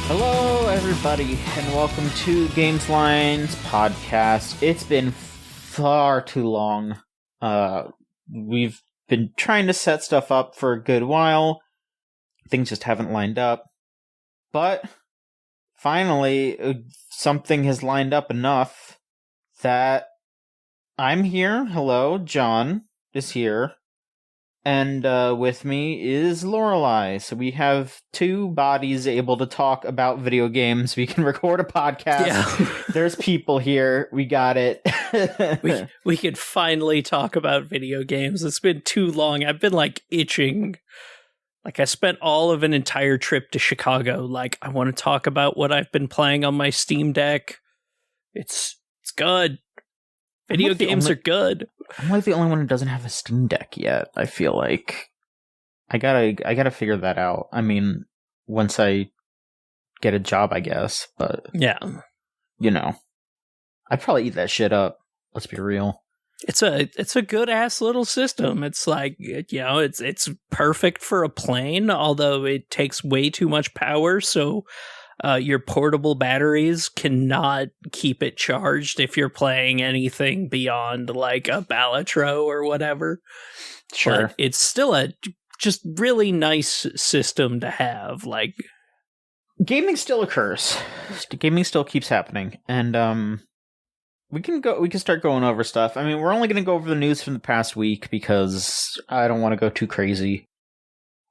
Hello, everybody, and welcome to Gamesline's podcast. It's been far too long. We've been trying to set stuff up for a good while. Things just haven't lined up. But finally, something has lined up enough that I'm here. Hello, John is here. And with me is Lorelai. So we have two bodies able to talk about video games. We can record a podcast. Yeah. There's people here. We got it. we could finally talk about video games. It's been too long. I've been itching. I spent all of an entire trip to Chicago. I want to talk about what I've been playing on my Steam Deck. It's good. Video games are good. I'm the only one who doesn't have a Steam Deck yet. I feel like I gotta figure that out. I mean, once I get a job, I guess. But yeah, I'd probably eat that shit up. Let's be real. It's a good ass little system. It's it's perfect for a plane, although it takes way too much power. So your portable batteries cannot keep it charged if you're playing anything beyond a Balatro or whatever. Sure. But it's still a just really nice system to have. Gaming still occurs. Gaming still keeps happening. And we can start going over stuff. I mean, we're only going to go over the news from the past week because I don't want to go too crazy.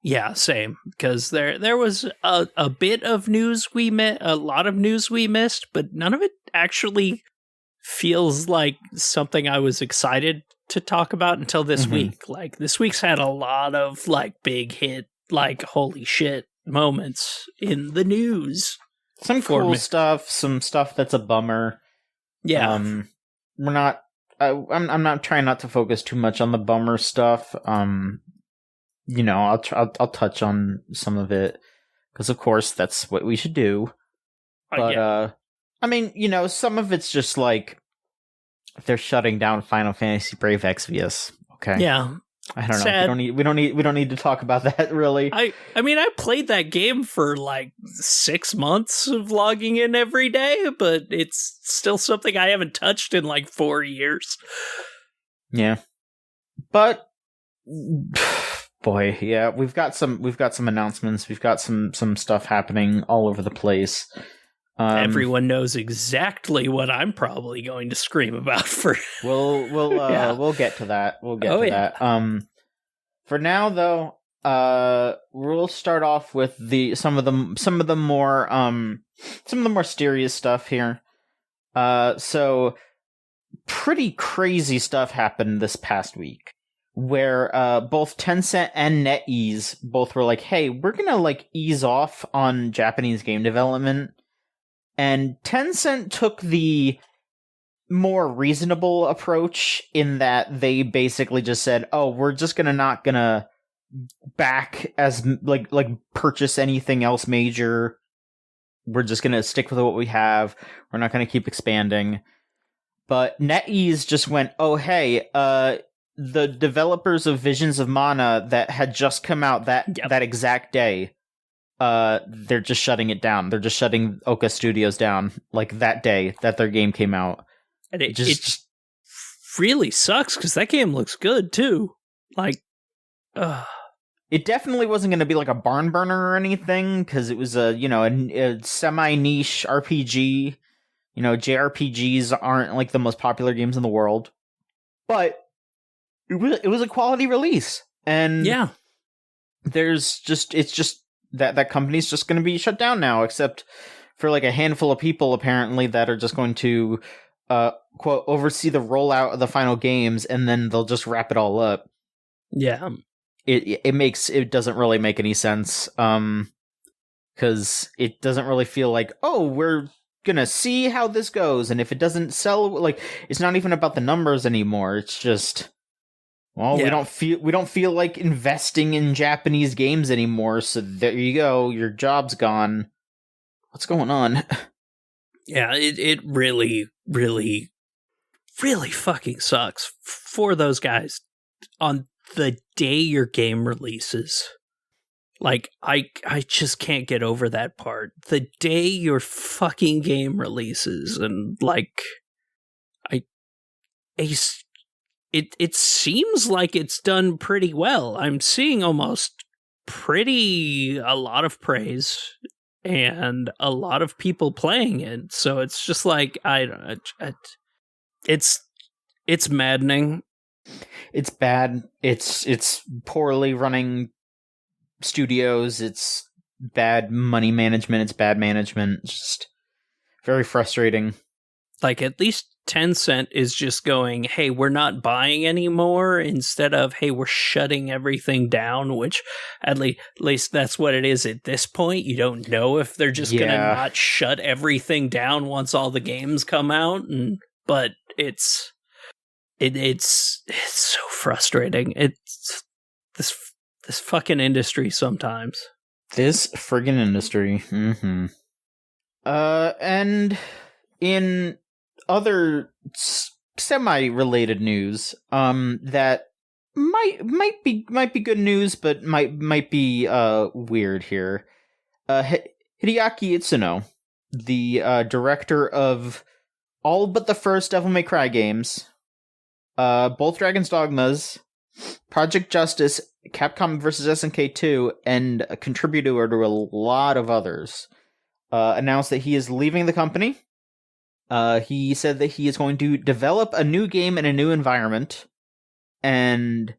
Yeah, same. Because there was a bit of news a lot of news we missed, but none of it actually feels like something I was excited to talk about until this week. This week's had a lot of big hit, holy shit moments in the news. Some cool stuff, some stuff that's a bummer. Yeah, we're not. I'm not trying not to focus too much on the bummer stuff. I'll touch on some of it because, of course, that's what we should do. But I mean, some of it's just they're shutting down Final Fantasy Brave Exvius. Okay, yeah, I don't know. Sad. We don't need to talk about that really. I mean, I played that game for 6 months of logging in every day, but it's still something I haven't touched in 4 years. Yeah, but. Boy, yeah, we've got some announcements. We've got some stuff happening all over the place. Everyone knows exactly what I'm probably going to scream about for. We'll get to that. We'll get to that. For now though, we'll start off with some of the more serious stuff here. So pretty crazy stuff happened this past week. Where both Tencent and NetEase both were like, hey, we're gonna ease off on Japanese game development. And Tencent took the more reasonable approach in that they basically just said, oh, we're just not gonna back as purchase anything else major. We're just gonna stick with what we have. We're not gonna keep expanding. But NetEase just went, oh, hey, the developers of Visions of Mana that had just come out that exact day, they're just shutting it down. They're just shutting Oka Studios down that day that their game came out. And it just really sucks because that game looks good too. It definitely wasn't going to be a barn burner or anything because it was a semi-niche RPG. JRPGs aren't the most popular games in the world, but it was a quality release, and yeah, it's just that company's just going to be shut down now, except for a handful of people apparently that are just going to quote oversee the rollout of the final games, and then they'll just wrap it all up. Yeah, it doesn't really make any sense, because it doesn't really feel we're gonna see how this goes, and if it doesn't sell, it's not even about the numbers anymore. It's just. Well, we don't feel like investing in Japanese games anymore, so there you go, your job's gone. What's going on? Yeah, it really, really, really fucking sucks for those guys on the day your game releases. Like, I just can't get over that part. The day your fucking game releases, and like, it seems like it's done pretty well. I'm seeing a lot of praise and a lot of people playing it. So it's just like, it's maddening. It's bad. It's poorly running studios. It's bad money management. It's bad management. It's just very frustrating. Like, at least Tencent is just going, hey, we're not buying anymore, instead of, hey, we're shutting everything down, which at least that's what it is at this point. You don't know if they're just going to not shut everything down once all the games come out, but it's so frustrating. It's this fucking industry sometimes. This friggin' industry. Mm-hmm. And in other semi-related news, that might be good news, but might be weird here. Hideaki Itsuno, the director of all but the first Devil May Cry games, both Dragon's Dogmas, Project Justice, Capcom vs. SNK 2, and a contributor to a lot of others, announced that he is leaving the company. He said that he is going to develop a new game in a new environment, and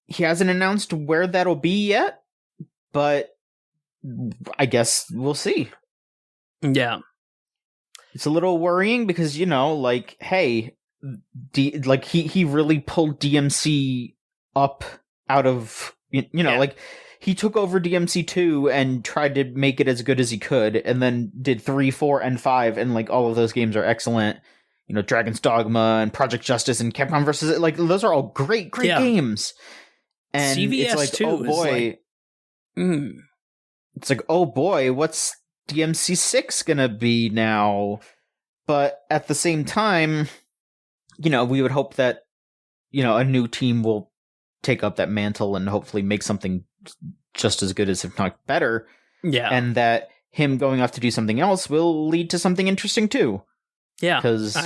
he hasn't announced where that'll be yet, but I guess we'll see. Yeah. It's a little worrying because, like, hey, he really pulled DMC up out of, like, he took over DMC2 and tried to make it as good as he could, and then did 3, 4, and 5, and like all of those games are excellent. Dragon's Dogma and Project Justice and Capcom vs. Like, those are all great games. And CVS it's like, 2 oh boy, it's like, oh boy, what's DMC6 gonna be now? But at the same time, we would hope that a new team will take up that mantle and hopefully make something just as good as, if not better. Yeah. And that him going off to do something else will lead to something interesting too. Yeah. Because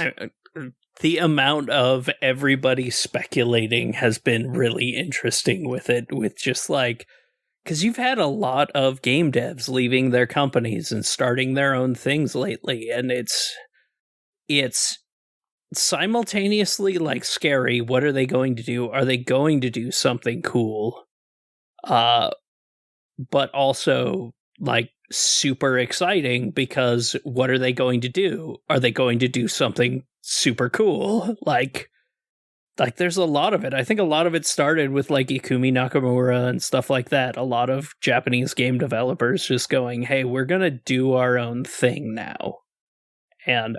the amount of everybody speculating has been really interesting with it, with just like, because you've had a lot of game devs leaving their companies and starting their own things lately, and it's simultaneously like scary. What are they going to do? Are they going to do something cool? But also like super exciting, because what are they going to do? Are they going to do something super cool? Like there's a lot of it. I think a lot of it started with like Ikumi Nakamura and stuff like that. A lot of Japanese game developers just going, hey, we're going to do our own thing now. And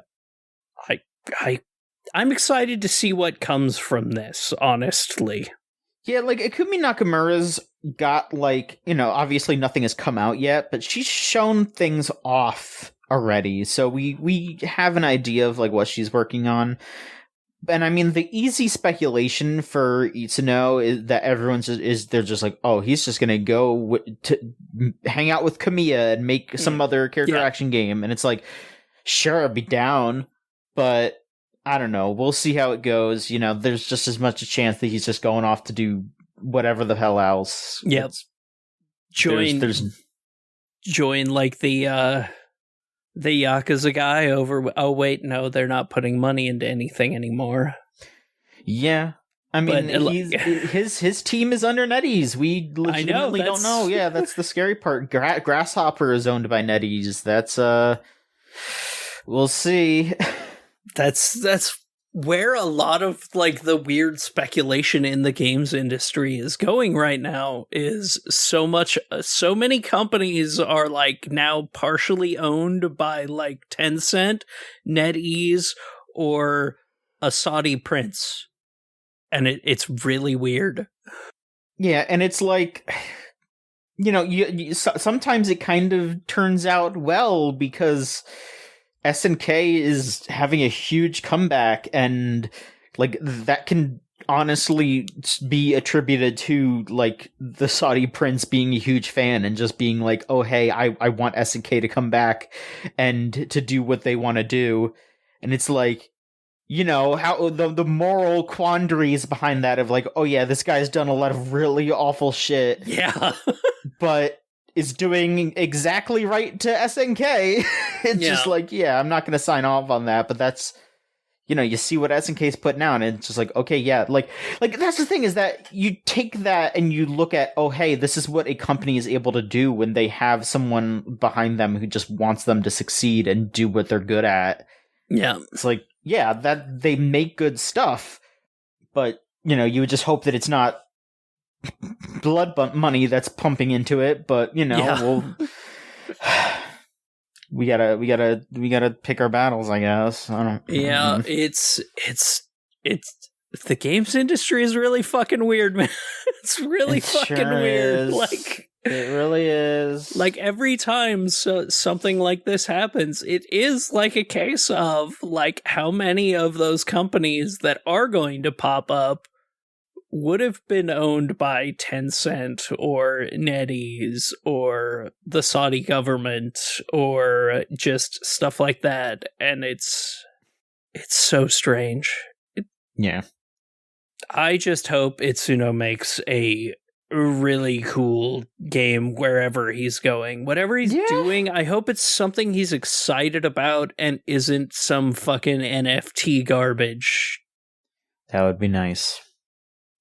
I'm excited to see what comes from this, honestly. Yeah, like, Ikumi Nakamura's got, like, obviously nothing has come out yet, but she's shown things off already, so we have an idea of, like, what she's working on. And, I mean, the easy speculation for Itsuno is that everyone's they're just like, oh, he's just gonna go to hang out with Kamiya and make some other character action game, and it's like, sure, I'd be down, but I don't know. We'll see how it goes. There's just as much a chance that he's just going off to do whatever the hell else. Yep. Join like the Yakuza guy over. Oh wait, no, they're not putting money into anything anymore. Yeah, I mean, his team is under NetEase. We legitimately don't know. Yeah, that's the scary part. Grasshopper is owned by NetEase. That's we'll see. That's where a lot of like the weird speculation in the games industry is going right now. Is so many companies are like now partially owned by like Tencent, NetEase, or a Saudi prince, and it's really weird. Yeah, and it's like, sometimes it kind of turns out well, because SNK is having a huge comeback, and like that can honestly be attributed to like the Saudi prince being a huge fan and just being like, oh hey, I want SNK to come back and to do what they want to do. And it's like, you know, how the moral quandaries behind that of like, oh yeah, this guy's done a lot of really awful shit. Yeah. But is doing exactly right to SNK. It's just like, yeah, I'm not going to sign off on that, but that's, you know, you see what SNK's putting out, and it's just like, okay, yeah, like that's the thing, is that you take that and you look at, oh, hey, this is what a company is able to do when they have someone behind them who just wants them to succeed and do what they're good at. Yeah. It's like, yeah, that they make good stuff, but, you know, you would just hope that it's not blood money that's pumping into it, but, you know, we gotta pick our battles, I guess. It's the games industry is really fucking weird, man. It's really fucking weird. Like, it really is. Like, every time something like this happens, it is like a case of like how many of those companies that are going to pop up would have been owned by Tencent or NetEase or the Saudi government or just stuff like that, and it's so strange. Yeah. I just hope Itsuno makes a really cool game wherever he's going. Whatever he's doing, I hope it's something he's excited about and isn't some fucking NFT garbage. That would be nice.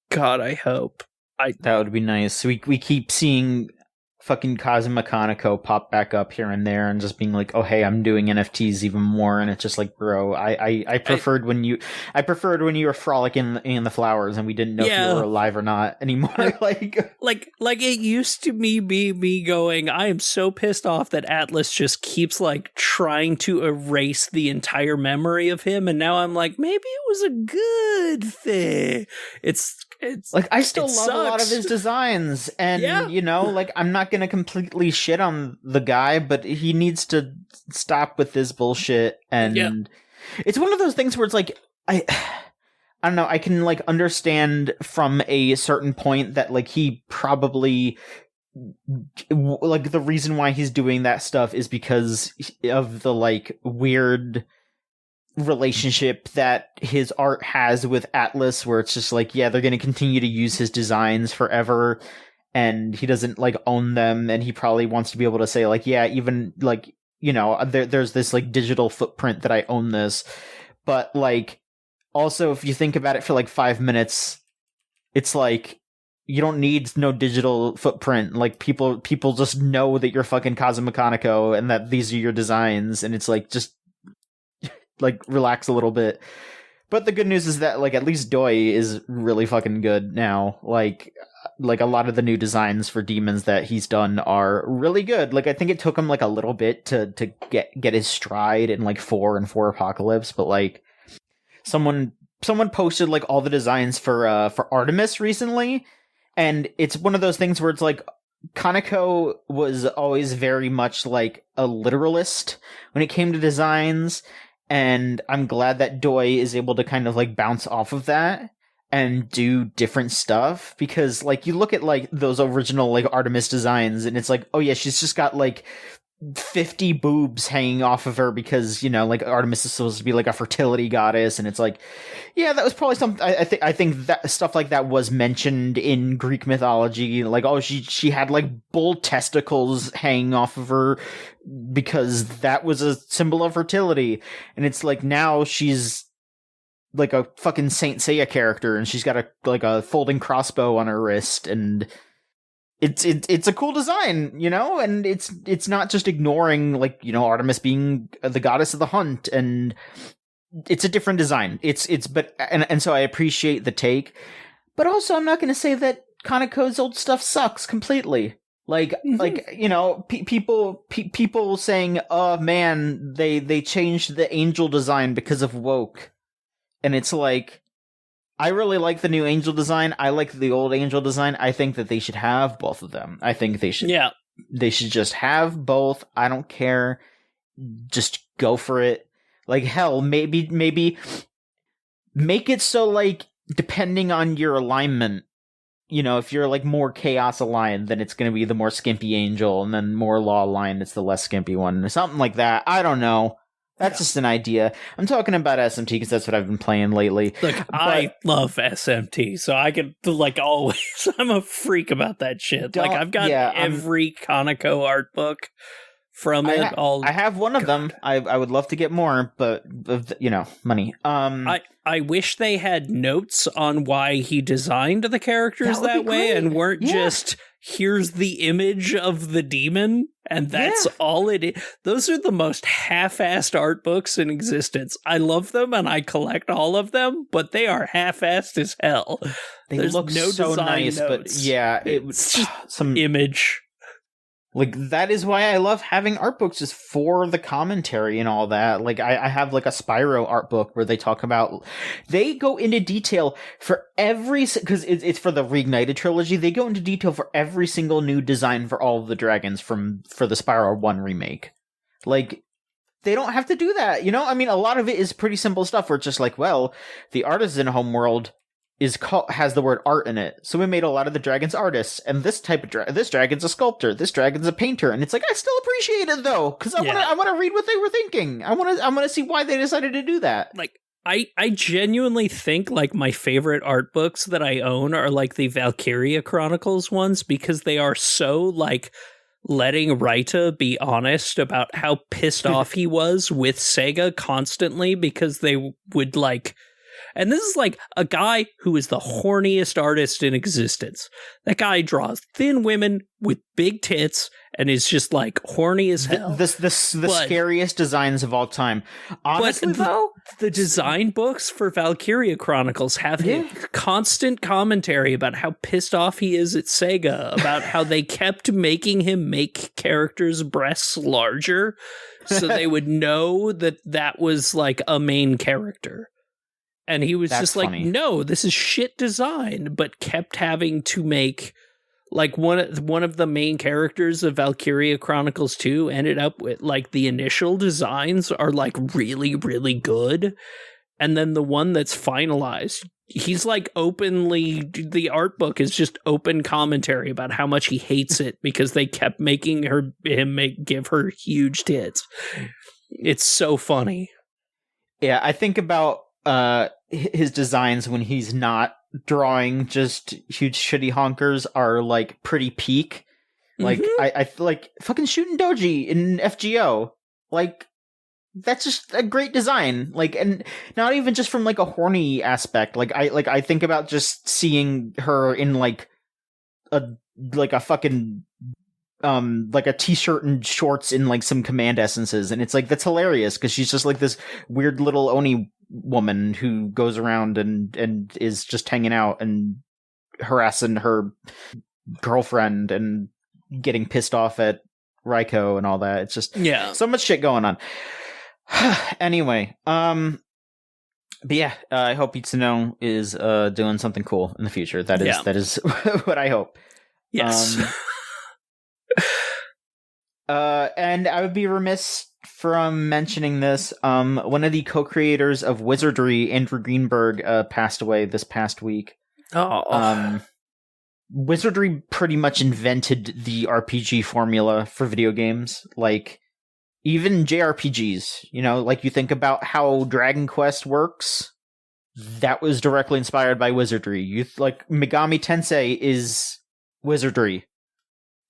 God, I hope. That would be nice. We keep seeing fucking Kazuma Kaneko pop back up here and there and just being like, oh hey, I'm doing NFTs even more, and it's just like, bro, I preferred when you were frolicking in the flowers and we didn't know if you were alive or not anymore. like it used to be me going, I am so pissed off that Atlas just keeps like trying to erase the entire memory of him, and now I'm like, maybe it was a good thing. It's like, I still love a lot of his designs, and you know, like, I'm not gonna completely shit on the guy, but he needs to stop with this bullshit. And it's one of those things where it's like, I don't know, I can like understand from a certain point that like he probably, like, the reason why he's doing that stuff is because of the like weird relationship that his art has with Atlas, where it's just like, yeah, they're going to continue to use his designs forever, and he doesn't like own them, and he probably wants to be able to say like, yeah, even like, you know, there's this like digital footprint that I own this. But like, also, if you think about it for like 5 minutes, it's like, you don't need no digital footprint. Like, people just know that you're fucking Kazuma Kaneko and that these are your designs, and it's like, just like, relax a little bit. But the good news is that like, at least Doi is really fucking good now. Like a lot of the new designs for demons that he's done are really good. Like, I think it took him like a little bit to get his stride in like 4 and 4 Apocalypse, but like someone posted like all the designs for Artemis recently, and it's one of those things where it's like, Kaneko was always very much like a literalist when it came to designs. And I'm glad that Doi is able to kind of like bounce off of that and do different stuff, because like, you look at like those original like Artemis designs and it's like, oh yeah, she's just got like 50 boobs hanging off of her because, you know, like, Artemis is supposed to be like a fertility goddess, and it's like, yeah, that was probably something. I think that stuff like that was mentioned in Greek mythology, like, oh, she had like bull testicles hanging off of her because that was a symbol of fertility, and it's like, now she's like a fucking Saint Seiya character, and she's got a folding crossbow on her wrist, and it's a cool design, you know, and it's not just ignoring, like, you know, Artemis being the goddess of the hunt, and it's a different design. And so I appreciate the take, but also I'm not going to say that Kaneko's old stuff sucks completely. Like, you know, people saying, oh man, they changed the angel design because of woke, and it's like, I really like the new angel design. I like the old angel design. I think that they should have both of them. I think they should. Yeah. They should just have both. I don't care. Just go for it. Like, hell, maybe make it so like depending on your alignment, you know, if you're like more chaos aligned, then it's going to be the more skimpy angel, and then more law aligned, it's the less skimpy one, something like that. I don't know. That's just an idea. I'm talking about SMT because that's what I've been playing lately. Look, I love SMT, so I can, like, always, I'm a freak about that shit. Like, I've got every Conoco art book from it. I have one of them. I would love to get more, but, you know, money. I wish they had notes on why he designed the characters that way and weren't just, here's the image of the demon, and that's all it is. Those are the most half-assed art books in existence. I love them, and I collect all of them, but they are half-assed as hell. They look no so nice, notes. But yeah, it's just some image. Like, that is why I love having art books, is for the commentary and all that. Like, I have, like, a Spyro art book where they talk about... They go into detail for every... Because it's for the Reignited trilogy. They go into detail for every single new design for all of the dragons for the Spyro 1 remake. Like, they don't have to do that, you know? I mean, a lot of it is pretty simple stuff where it's just like, well, the Artisan homeworld has the word art in it, so we made a lot of the dragons artists, and this type of this dragon's a sculptor, this dragon's a painter, and it's like, I still appreciate it though, because I want to read what they were thinking. I want to see why they decided to do that. Like, I genuinely think, like, my favorite art books that I own are like the Valkyria Chronicles ones, because they are so, like, letting Raita be honest about how pissed off he was with Sega constantly, because they would, like... And this is like a guy who is the horniest artist in existence. That guy draws thin women with big tits and is just like horny as hell. The scariest designs of all time. Honestly, though, the design books for Valkyria Chronicles have a constant commentary about how pissed off he is at Sega, about how they kept making him make characters' breasts larger so they would know that was like a main character. And he was just like, no, this is shit design, but kept having to make, like, one of the main characters of Valkyria Chronicles 2 ended up with, like, the initial designs are, like, really, really good. And then the one that's finalized, he's, like, openly, the art book is just open commentary about how much he hates it because they kept making give her huge tits. It's so funny. Yeah, I think about his designs when he's not drawing just huge shitty honkers are like pretty peak. Like, I feel like fucking shooting Doji in FGO. Like, that's just a great design. Like, and not even just from like a horny aspect. Like I think about just seeing her in like a fucking like a t-shirt and shorts in like some Command essences, and it's like, that's hilarious because she's just like this weird little Oni woman who goes around and is just hanging out and harassing her girlfriend and getting pissed off at Raiko and all that. It's just so much shit going on. Anyway, but yeah, I hope Itsuno is doing something cool in the future. That is what I hope. Yes. And I would be remiss from mentioning this. One of the co-creators of Wizardry, Andrew Greenberg, passed away this past week. Wizardry pretty much invented the RPG formula for video games. Like, even JRPGs, you know, like you think about how Dragon Quest works, that was directly inspired by Wizardry. Like, Megami Tensei is Wizardry.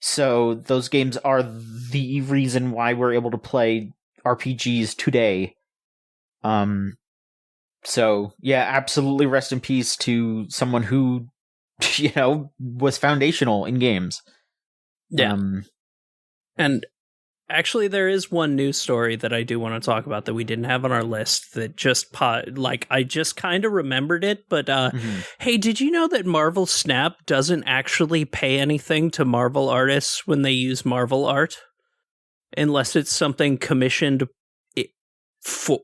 So those games are the reason why we're able to play RPGs today. So yeah, absolutely rest in peace to someone who, you know, was foundational in games. Yeah. And actually, there is one news story that I do want to talk about that we didn't have on our list that just I just kind of remembered it, but hey, did you know that Marvel Snap doesn't actually pay anything to Marvel artists when they use Marvel art? Unless it's something commissioned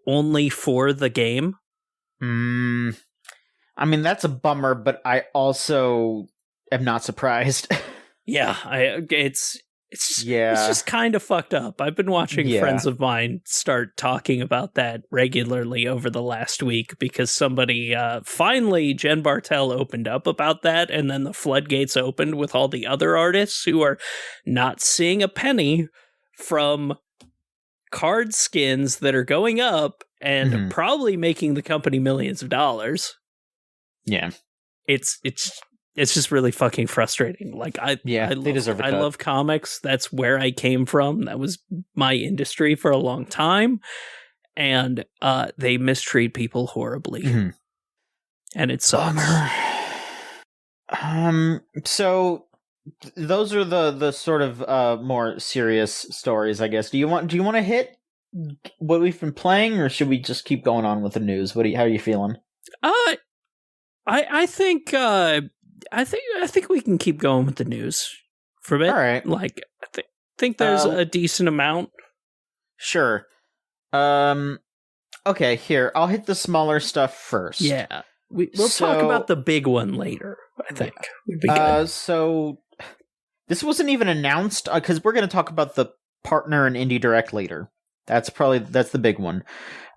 only for the game? I mean, that's a bummer, but I also am not surprised. Yeah, It's just kind of fucked up. I've been watching friends of mine start talking about that regularly over the last week because somebody, finally, Jen Bartel opened up about that, and then the floodgates opened with all the other artists who are not seeing a penny from card skins that are going up and probably making the company millions of dollars. Yeah. It's just really fucking frustrating. Like they deserve a cut. I love comics. That's where I came from. That was my industry for a long time, and they mistreat people horribly, and it sucks. So those are the sort of more serious stories, I guess. Do you want to hit what we've been playing, or should we just keep going on with the news? How are you feeling? I think. I think we can keep going with the news for a bit. All right. Like, I think there's a decent amount. Sure. Okay, here. I'll hit the smaller stuff first. Yeah. We'll talk about the big one later, I think. Would be good. So, this wasn't even announced, because we're going to talk about the partner and indie direct later. That's the big one.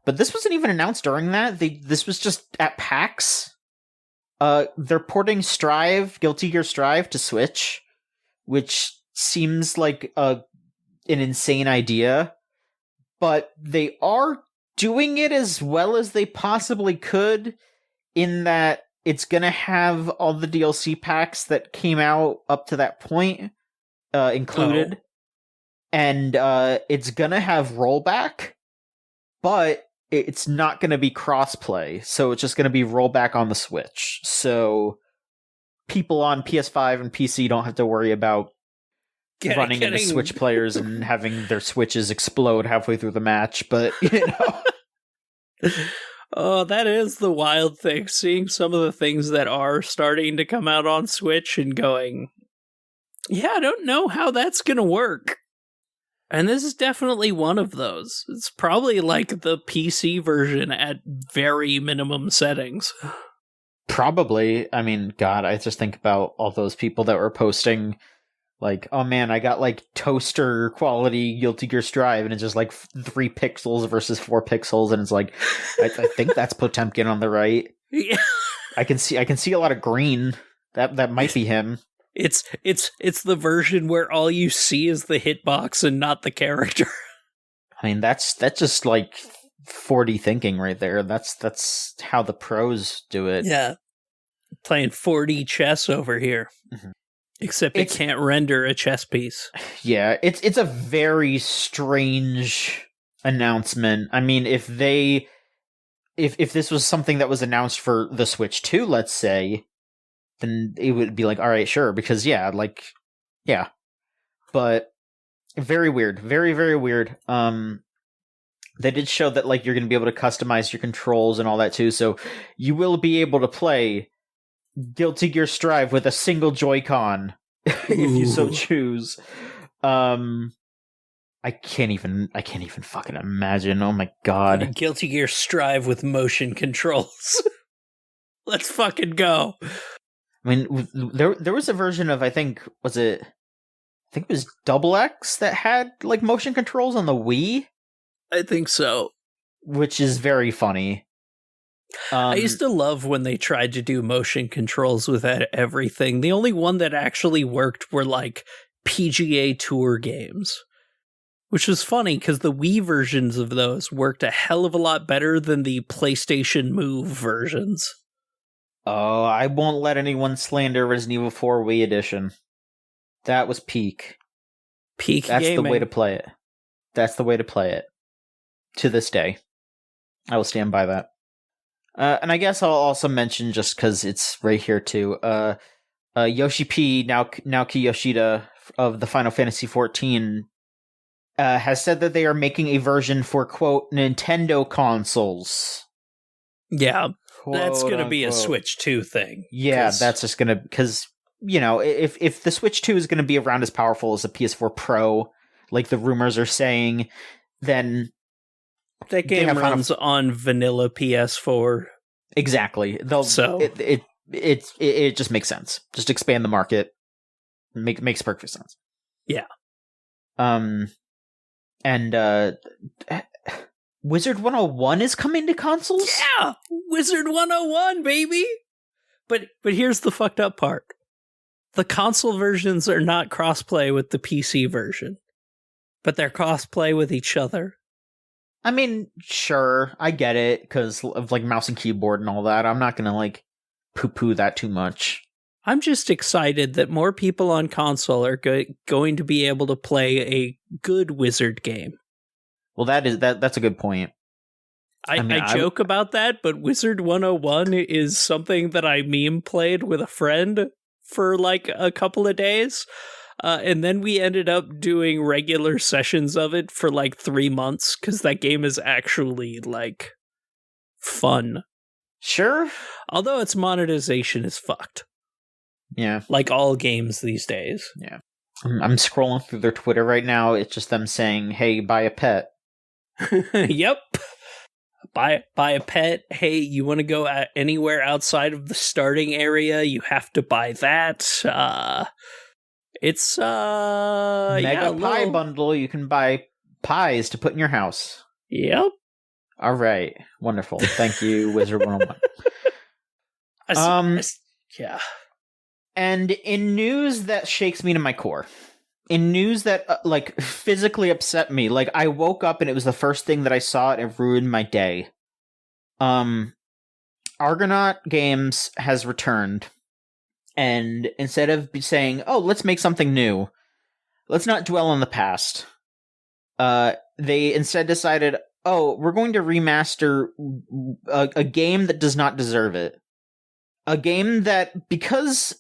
But this wasn't even announced during that. This was just at PAX. They're porting Guilty Gear Strive to Switch, which seems like an insane idea, but they are doing it as well as they possibly could, in that it's gonna have all the DLC packs that came out up to that point included, and it's gonna have rollback, but it's not going to be crossplay, so it's just going to be rollback on the Switch. So people on PS5 and PC don't have to worry about running into Switch players and having their Switches explode halfway through the match, but, you know. Oh, that is the wild thing, seeing some of the things that are starting to come out on Switch and going, yeah, I don't know how that's going to work. And this is definitely one of those. It's probably like the PC version at very minimum settings. Probably. I mean, God, I just think about all those people that were posting, like, oh man, I got like toaster quality Guilty Gear Strive, and it's just like 3 pixels versus 4 pixels, and it's like, I think that's Potemkin on the right. Yeah. I can see a lot of green. That might be him. It's the version where all you see is the hitbox and not the character. I mean, that's just like 4D thinking right there. That's how the pros do it. Yeah. Playing 4D chess over here. Mm-hmm. Except it can't render a chess piece. Yeah, it's a very strange announcement. I mean, if this was something that was announced for the Switch 2, let's say, then it would be like, all right, sure, because yeah. But very weird. Very, very weird. They did show that like you're going to be able to customize your controls and all that too, so you will be able to play Guilty Gear Strive with a single Joy-Con if you so choose. I can't even fucking imagine. Oh my god. Guilty Gear Strive with motion controls. Let's fucking go. I mean, there was a version of, I think it was Double X that had like motion controls on the Wii. I think so. Which is very funny. I used to love when they tried to do motion controls with everything. The only one that actually worked were like PGA Tour games, which was funny because the Wii versions of those worked a hell of a lot better than the PlayStation Move versions. Oh, I won't let anyone slander Resident Evil 4 Wii Edition. That was peak. Peak That's gaming. the way to play it. That's the way to play it. To this day. I will stand by that. And I guess I'll also mention, just because it's right here too, Yoshi P, Naoki Yoshida of the Final Fantasy XIV, has said that they are making a version for, quote, Nintendo consoles. Yeah, that's going to be a Switch 2 thing. Yeah, that's just going to, because, you know, if the Switch 2 is going to be around as powerful as a PS4 Pro, like the rumors are saying, then that game runs on vanilla PS4. Exactly. It just makes sense. Just expand the market. Makes perfect sense. Yeah. And Wizard 101 is coming to consoles? Yeah! Wizard 101, baby! But here's the fucked up part. The console versions are not crossplay with the PC version, but they're crossplay with each other. I mean, sure, I get it, because of, like, mouse and keyboard and all that. I'm not gonna, like, poo-poo that too much. I'm just excited that more people on console are going to be able to play a good Wizard game. Well, that's a good point. I joke about that, but Wizard 101 is something that I meme played with a friend for, like, a couple of days. And then we ended up doing regular sessions of it for like 3 months because that game is actually like fun. Sure. Although its monetization is fucked. Yeah. Like all games these days. Yeah. I'm scrolling through their Twitter right now. It's just them saying, hey, buy a pet. Yep. Buy a pet. Hey, you want to go anywhere outside of the starting area? You have to buy that. It's Mega Pie Bundle. You can buy pies to put in your house. Yep. All right. Wonderful. Thank you, Wizard 101. Yeah. And in news that shakes me to my core, in news that like physically upset me, like I woke up and it was the first thing that I saw and it ruined my day. Argonaut Games has returned. And instead of saying, oh, let's make something new, let's not dwell on the past, they instead decided, oh, we're going to remaster a game that does not deserve it. A game that, because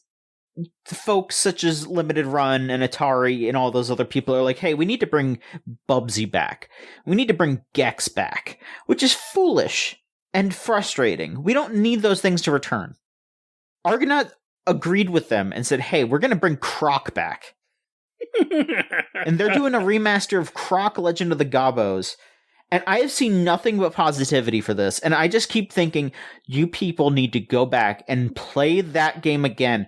folks such as Limited Run and Atari and all those other people are like, hey, we need to bring Bubsy back. We need to bring Gex back, which is foolish and frustrating. We don't need those things to return. Argonaut agreed with them and said, hey, we're going to bring Croc back. And they're doing a remaster of Croc Legend of the Gobos. And I have seen nothing but positivity for this. And I just keep thinking, you people need to go back and play that game again.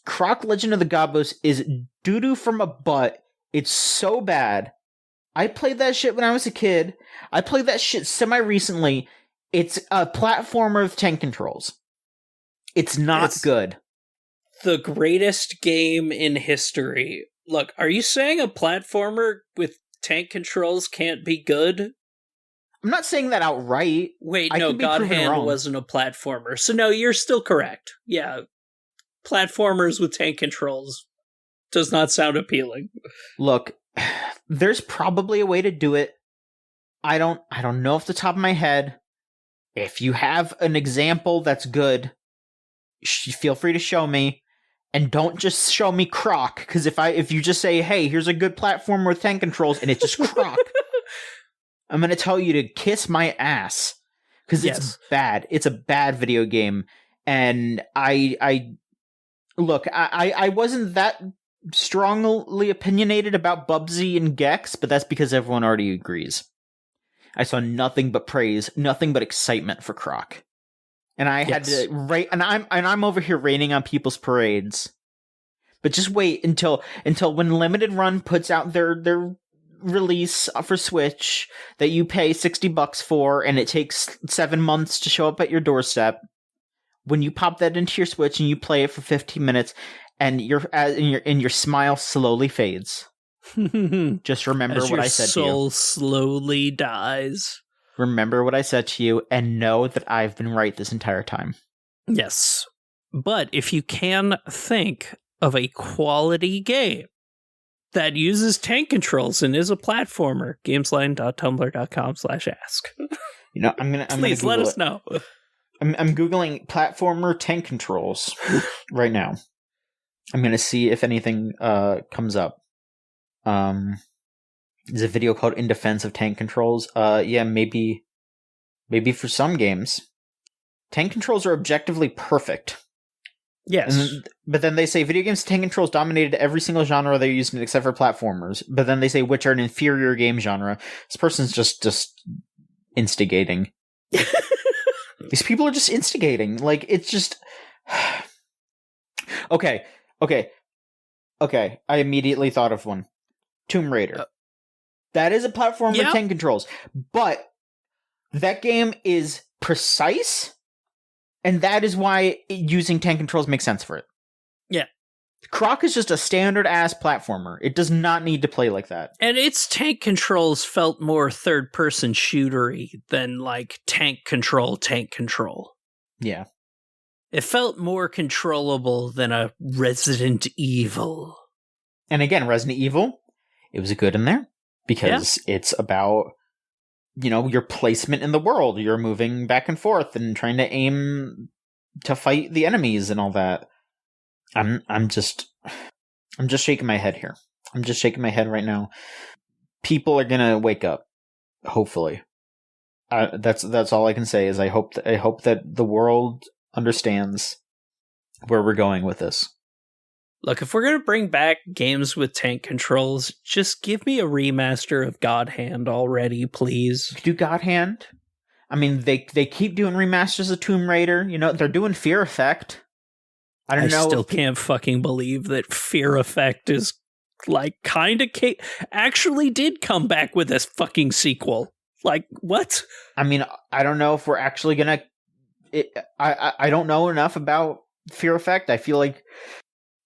Croc Legend of the Gobos is doo-doo from a butt. It's so bad. I played that shit when I was a kid. I played that shit semi-recently. It's a platformer with tank controls. It's not good. The greatest game in history. Look, are you saying a platformer with tank controls can't be good? I'm not saying that outright. Wait, no, God Hand wasn't a platformer. So no, you're still correct. Yeah, platformers with tank controls does not sound appealing. Look, there's probably a way to do it. I don't know off the top of my head. If you have an example that's good, feel free to show me. And don't just show me Croc, because if you just say, hey, here's a good platform with tank controls, and it's just Croc, I'm going to tell you to kiss my ass. Because it's bad. It's a bad video game. And I wasn't that strongly opinionated about Bubsy and Gex, but that's because everyone already agrees. I saw nothing but praise, nothing but excitement for Croc. And I had to rate, and I'm over here raining on people's parades. But just wait until when Limited Run puts out their release for Switch that you pay $60 for, and it takes 7 months to show up at your doorstep. When you pop that into your Switch and you play it for 15 minutes, and your smile slowly fades. Just remember what I said to you. Your soul slowly dies. Remember what I said to you, and know that I've been right this entire time. Yes. But if you can think of a quality game that uses tank controls and is a platformer, gamesline.tumblr.com/ask. You know, I'm gonna Please let us know. I'm Googling platformer tank controls right now. I'm gonna see if anything comes up. There's a video called In Defense of Tank Controls. Yeah, maybe for some games. Tank controls are objectively perfect. Yes. But then they say video games tank controls dominated every single genre they're used in except for platformers. But then they say which are an inferior game genre. This person's just instigating. These people are just instigating. Like, it's just... Okay. I immediately thought of one. Tomb Raider. That is a platform with tank controls. But that game is precise, and that is why using tank controls makes sense for it. Yeah. Croc is just a standard-ass platformer. It does not need to play like that. And its tank controls felt more third-person shootery than, like, tank control. Yeah. It felt more controllable than a Resident Evil. And again, Resident Evil, it was good in there because it's about, your placement in the world. You're moving back and forth and trying to aim to fight the enemies and all that. I'm just shaking my head here. I'm just shaking my head right now. People are gonna wake up. Hopefully, that's all I can say. Is I hope that the world understands where we're going with this. Look, if we're gonna bring back games with tank controls, just give me a remaster of God Hand already, please. Do God Hand? I mean, they keep doing remasters of Tomb Raider. They're doing Fear Effect. I still can't fucking believe that Fear Effect is, like, kind of actually did come back with this fucking sequel. Like, what? I mean, I don't know if we're actually gonna... I don't know enough about Fear Effect. I feel like...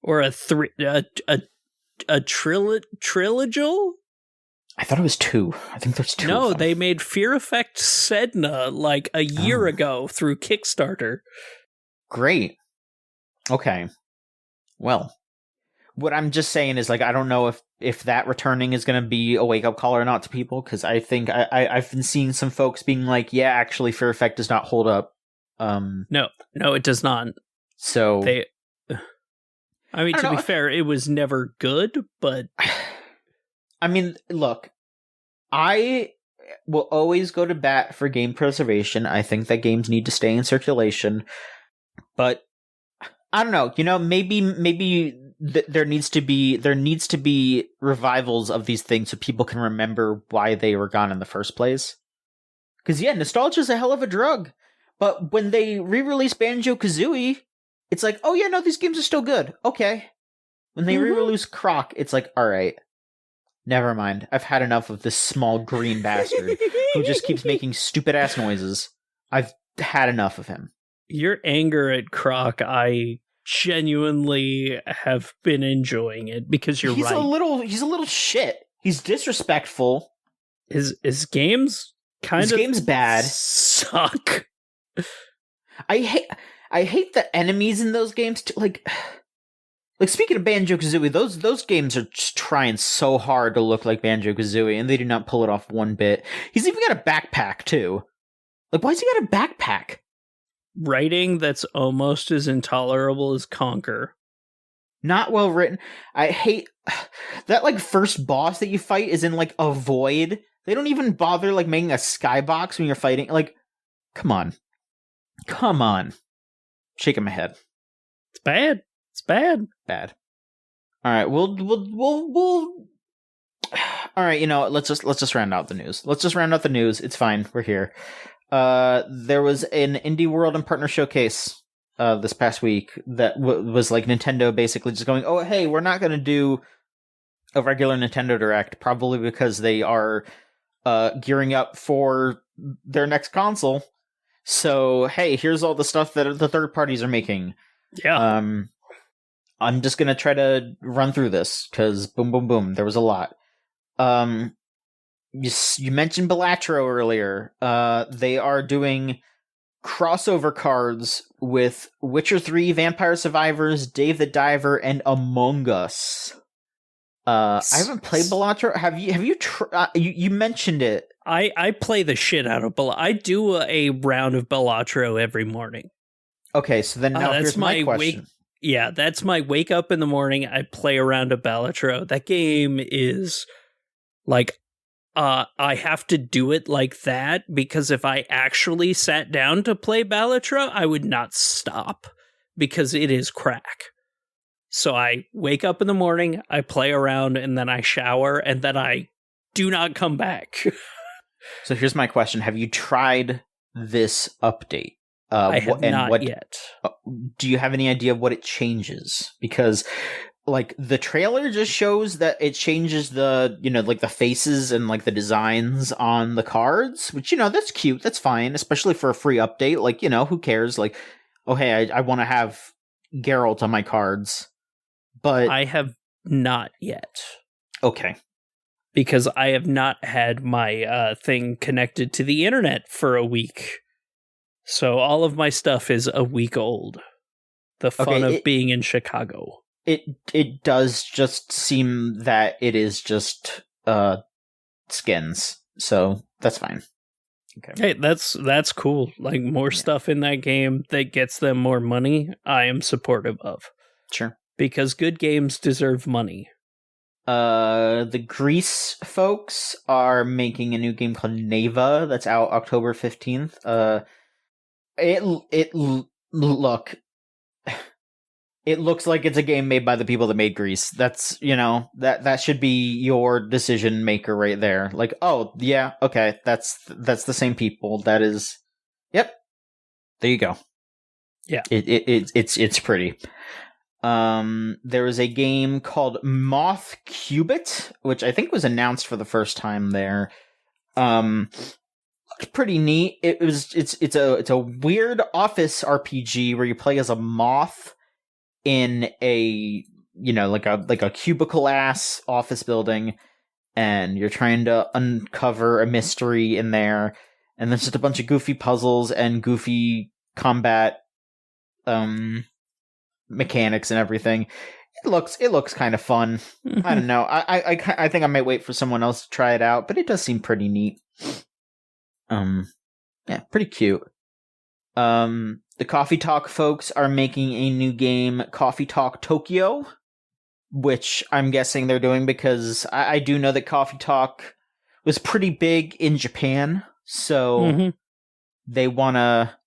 Or a trilogial? I thought it was 2. I think there's 2. No, they made Fear Effect Sedna, like, a year ago through Kickstarter. Great. Okay. Well, what I'm just saying is, like, I don't know if that returning is going to be a wake-up call or not to people, because I think I've been seeing some folks being like, yeah, actually, Fear Effect does not hold up. No, it does not. So... I mean, to be fair, it was never good, but... I mean, look, I will always go to bat for game preservation. I think that games need to stay in circulation, but... I don't know. Maybe there needs to be revivals of these things so people can remember why they were gone in the first place. Because nostalgia is a hell of a drug. But when they re-release Banjo-Kazooie, it's like, oh yeah, no, these games are still good. Okay. When they re-release Croc, it's like, all right, never mind. I've had enough of this small green bastard who just keeps making stupid ass noises. I've had enough of him. Your anger at Croc, I genuinely have been enjoying it because you're right. He's a little shit. He's disrespectful. His games game's bad. Suck. I hate the enemies in those games too. Like speaking of Banjo-Kazooie, those games are just trying so hard to look like Banjo-Kazooie, and they do not pull it off one bit. He's even got a backpack too. Like, why's he got a backpack? Writing that's almost as intolerable as Conquer. Not well written. I hate that, like, first boss that you fight is in, like, a void. They don't even bother, like, making a skybox when you're fighting. Like, come on. Shaking my head. It's bad. Bad. All right, we'll all right, let's just round out the news. It's fine. We're here. There was an Indie World and Partner Showcase this past week that was like Nintendo basically just going, oh, hey, we're not going to do a regular Nintendo Direct, probably because they are gearing up for their next console. So, hey, here's all the stuff that the third parties are making. Yeah. I'm just going to try to run through this because boom, boom, boom. There was a lot. You mentioned Balatro earlier. They are doing crossover cards with Witcher 3, Vampire Survivors, Dave the Diver, and Among Us. I haven't played Balatro. Have you? You mentioned it. I play the shit out of Balatro. I do a round of Balatro every morning. Okay, so then now here's my question. That's my wake up in the morning. I play a round of Balatro. That game is like, I have to do it like that because if I actually sat down to play Balatro, I would not stop because it is crack. So I wake up in the morning, I play around, and then I shower, and then I do not come back. So here's my question. Have you tried this update? I have not yet. Do you have any idea of what it changes? Because like the trailer just shows that it changes the, like the faces and like the designs on the cards, which, that's cute. That's fine, especially for a free update. Like, who cares? Like, oh, hey, I want to have Geralt on my cards. But I have not yet. Okay. Because I have not had my thing connected to the internet for a week. So all of my stuff is a week old. The fun of being in Chicago. It does just seem that it is just skins. So that's fine. Okay. Hey, that's cool. Like more stuff in that game that gets them more money, I am supportive of. Sure. Because good games deserve money. The Greece folks are making a new game called Neva that's out October 15th. It looks like it's a game made by the people that made Greece. That's, that should be your decision maker right there. Like, oh, yeah, okay, that's the same people. That is, yep. There you go. Yeah. It's pretty. There was a game called Moth Cubit, which I think was announced for the first time there. Looked pretty neat. It's a weird office RPG where you play as a moth in a, like a cubicle ass office building, and you're trying to uncover a mystery in there, and there's just a bunch of goofy puzzles and goofy combat mechanics and everything. It looks kind of fun. Mm-hmm. I don't know. I think I might wait for someone else to try it out, but it does seem pretty neat. Yeah, pretty cute. The Coffee Talk folks are making a new game, Coffee Talk Tokyo, which I'm guessing they're doing because I do know that Coffee Talk was pretty big in Japan, so they wanna,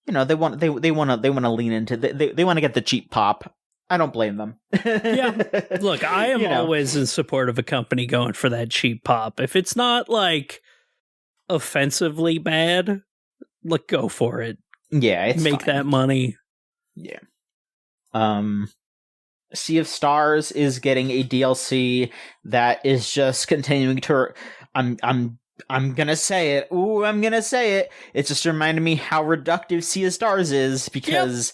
they want to lean into they want to get the cheap pop. I don't blame them. Yeah, look, I am always in support of a company going for that cheap pop. If it's not like offensively bad, look, go for it. Yeah, it's make fine. That money. Yeah. Sea of Stars is getting a DLC that is just continuing to. I'm gonna say it. Ooh, I'm gonna say it. It just reminded me how reductive Sea of Stars is because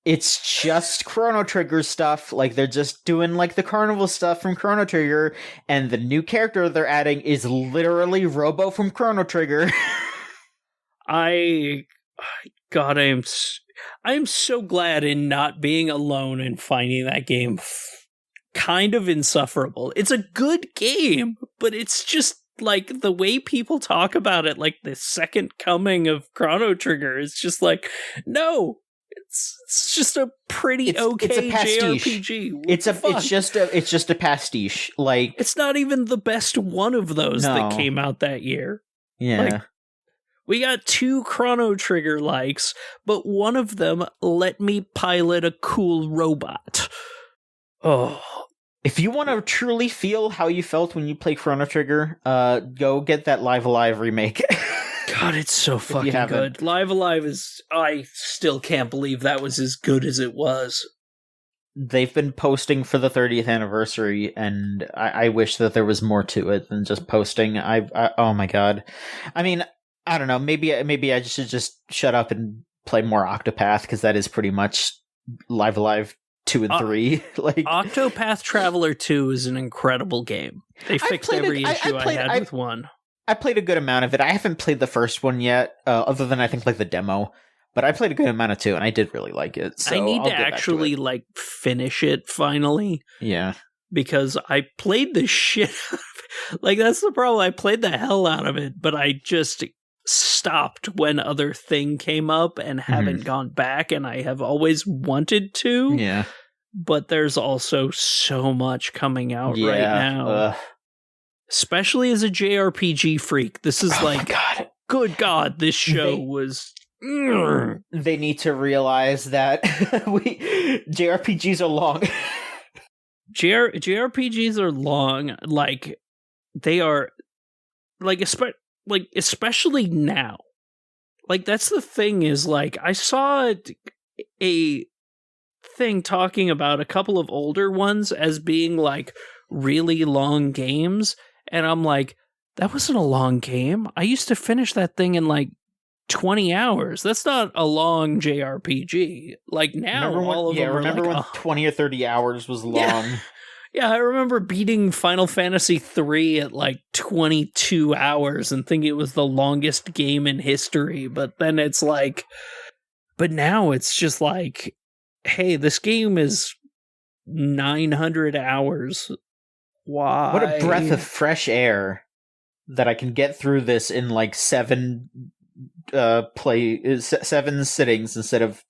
it's just Chrono Trigger stuff. Like they're just doing like the carnival stuff from Chrono Trigger, and the new character they're adding is literally Robo from Chrono Trigger. God, I am so glad in not being alone and finding that game kind of insufferable. It's a good game, but it's just like the way people talk about it, like the second coming of Chrono Trigger. It's just like, no, it's just a pretty okay it's a pastiche. JRPG. It's just a pastiche. Like it's not even the best one of those that came out that year. Yeah. Like, we got 2 Chrono Trigger likes, but one of them let me pilot a cool robot. Oh. If you want to truly feel how you felt when you play Chrono Trigger, go get that Live Alive remake. God, it's so fucking good. Live Alive is... I still can't believe that was as good as it was. They've been posting for the 30th anniversary, and I wish that there was more to it than just posting. Oh my god. I mean... I don't know. Maybe I should just shut up and play more Octopath because that is pretty much Live Alive 2 and 3. Like Octopath Traveler 2 is an incredible game. They fixed every issue I had with 1. I played a good amount of it. I haven't played the first one yet, other than I think like the demo. But I played a good amount of 2, and I did really like it. So I need to actually like finish it finally. Yeah, because I played the shit out of it. Like that's the problem. I played the hell out of it, but I just stopped when other thing came up and haven't gone back, and I have always wanted to. Yeah. But there's also so much coming out right now. Especially as a JRPG freak. This is good God, this show was... They need to realize that JRPGs are long. JRPGs are long. Like, they are... especially now. Like, that's the thing is, like, I saw a thing talking about a couple of older ones as being like really long games, and I'm like, that wasn't a long game. I used to finish that thing in like 20 hours. That's not a long JRPG. Like now, remember when 20 or 30 hours was long? Yeah, I remember beating Final Fantasy III at like 22 hours and thinking it was the longest game in history. But then it's like, but now it's just like, hey, this game is 900 hours. Why? What a breath of fresh air that I can get through this in like 7 sittings instead of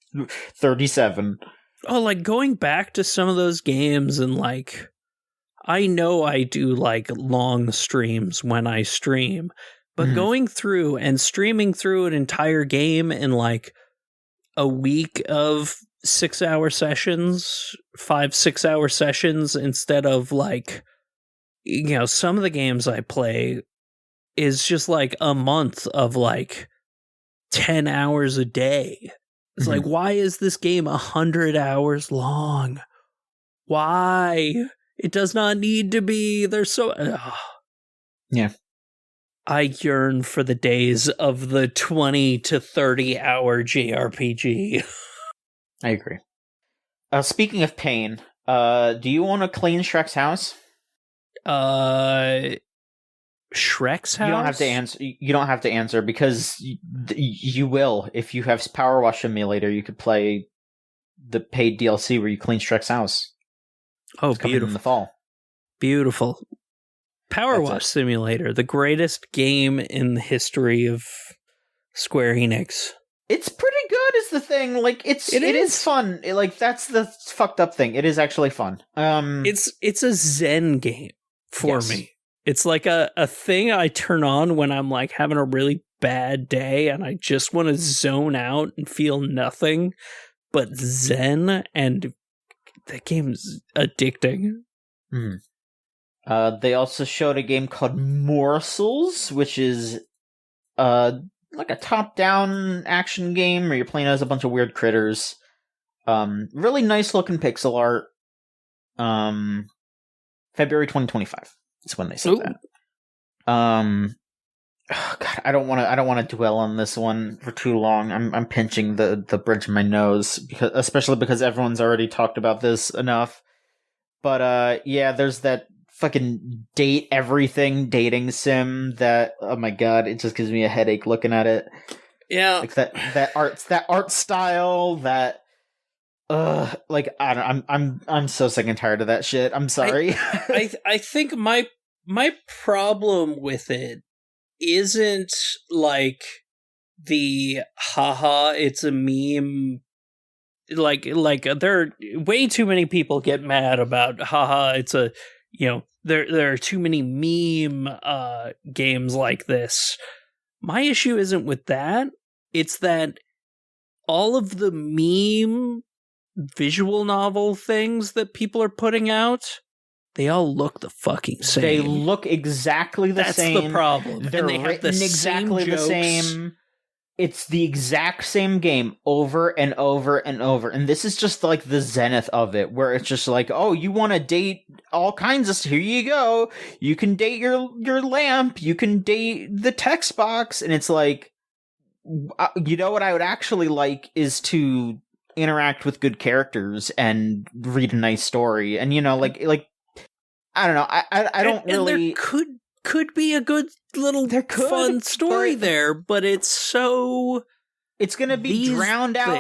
37. Oh, like going back to some of those games and like, I know I do like long streams when I stream, but going through and streaming through an entire game in like a week of 6-hour sessions, 5-6 hour sessions, instead of like, you know, some of the games I play is just like a month of like 10 hours a day. It's like, why is this game 100 hours long? Why? It does not need to be. There's so... Yeah. I yearn for the days of the 20 to 30 hour JRPG. I agree. Speaking of pain, do you want to clean Shrek's house? Shrek's house? You don't have to answer. You don't have to answer because you will. If you have Power Wash Simulator, you could play the paid DLC where you clean Shrek's house. Oh, it's beautiful! In the fall, beautiful. Power Wash Simulator, the greatest game in the history of Square Enix. It's pretty good, is the thing. Like it is fun. That's the fucked up thing. It is actually fun. It's a Zen game for me. It's like a thing I turn on when I'm like having a really bad day and I just want to zone out and feel nothing but Zen, and that game's addicting. They also showed a game called Morsels, which is like a top-down action game where you're playing as a bunch of weird critters. Really nice looking pixel art. February 2025 is when they said that. God, I don't want to dwell on this one for too long. I'm pinching the bridge of my nose especially because everyone's already talked about this enough. But yeah, there's that fucking date everything dating sim that, oh my god, it just gives me a headache looking at it. Yeah, like that art style that. Like I'm so sick and tired of that shit. I'm sorry. I think my problem with it isn't like the haha, it's a meme. Like there are way too many people get mad about haha, it's a, you know, there are too many meme games like this. My issue isn't with that. It's that all of the meme visual novel things that people are putting out, they all look the fucking same. They look exactly the same. That's the problem. They're written exactly the same. It's the exact same game over and over and over. And this is just like the zenith of it, where it's just like, oh, you want to date all kinds of... Here you go. You can date your lamp. You can date the text box. And it's like, you know what I would actually like is to interact with good characters and read a nice story. And, you know, like I don't know. I don't really... There could be a good little fun story there, but it's so... It's going to be drowned out.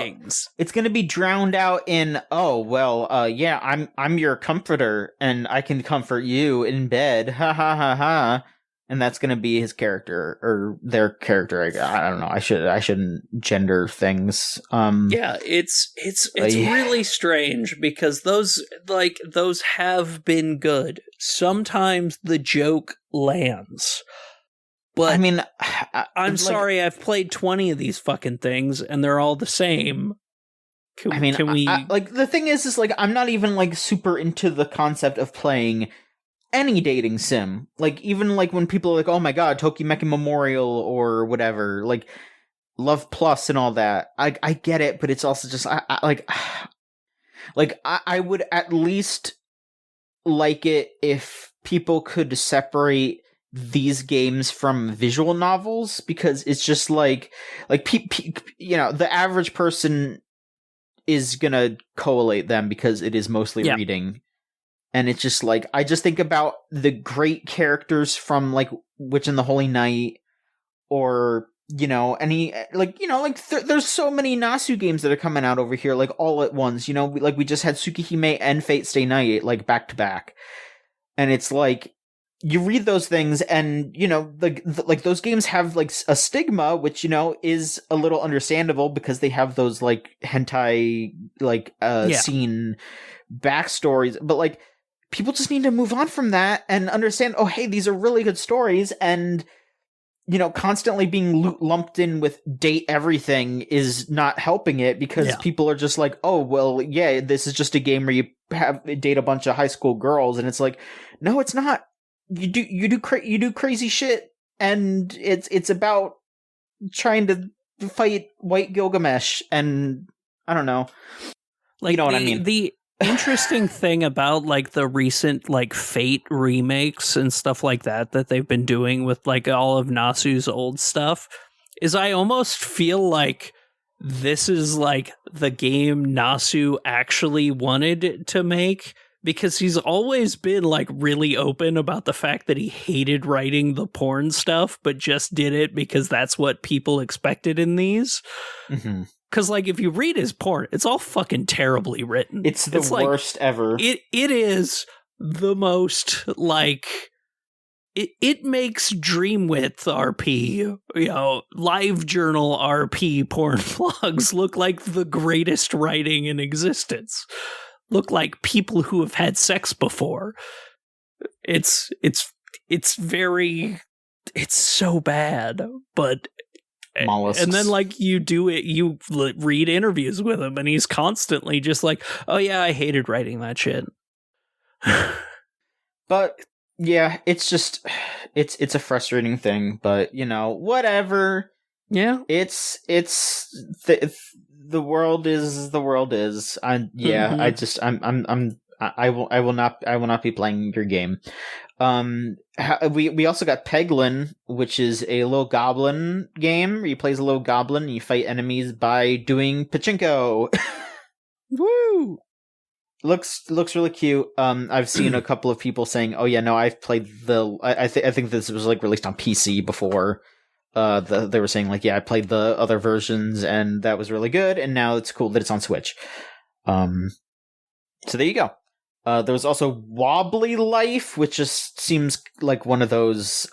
It's going to be drowned out in, oh, well, yeah, I'm your comforter, and I can comfort you in bed. Ha ha ha ha. And that's going to be his character, or their character. I don't know. I shouldn't gender things. Yeah, it's really strange because those have been good. Sometimes the joke lands. But I mean, I'm sorry, I've played 20 of these fucking things and they're all the same. Can we like, the thing is like, I'm not even like super into the concept of playing any dating sim. Like, even like when people are like, oh my god, Tokimeki Memorial or whatever, like Love Plus and all that. I get it, but it's also just I like Like, I would at least like it if people could separate these games from visual novels, because it's just like the average person is gonna collate them because it is mostly reading. And it's just like, I just think about the great characters from like Witch and the Holy Night, or there's so many Nasu games that are coming out over here, like all at once. We just had Tsukihime and Fate Stay Night like back to back, and it's like you read those things, and like those games have like a stigma, which is a little understandable because they have those like hentai scene backstories, but like people just need to move on from that and understand, oh hey, these are really good stories, and constantly being lumped in with date everything is not helping it, because people are just like, oh, well, yeah, this is just a game where you date a bunch of high school girls. And it's like, no, it's not. You do crazy shit. And it's about trying to fight White Gilgamesh. And I don't know. Like, you know what I mean? The interesting thing about like the recent like Fate remakes and stuff like that they've been doing with like all of Nasu's old stuff is I almost feel like this is like the game Nasu actually wanted to make, because he's always been like really open about the fact that he hated writing the porn stuff, but just did it because that's what people expected in these. Mm-hmm. Because, like, if you read his porn, it's all fucking terribly written. It's the worst ever. It is the most, like... It makes Dreamwidth RP, Live Journal RP porn vlogs look like the greatest writing in existence. Look like people who have had sex before. It's very... It's so bad, but... Mollusks. And then, like, you read interviews with him, and he's constantly just like, oh, yeah, I hated writing that shit. But, yeah, it's just, it's a frustrating thing, but, whatever. Yeah. It's the world is the world is. I will not be playing your game. We also got Peglin, which is a little goblin game where you play as a little goblin and you fight enemies by doing pachinko. Woo! Looks really cute. I've seen a couple of people saying, "Oh yeah, no, I've played the." I think this was like released on PC before. They were saying like, "Yeah, I played the other versions and that was really good, and now it's cool that it's on Switch." So there you go. There was also Wobbly Life, which just seems like one of those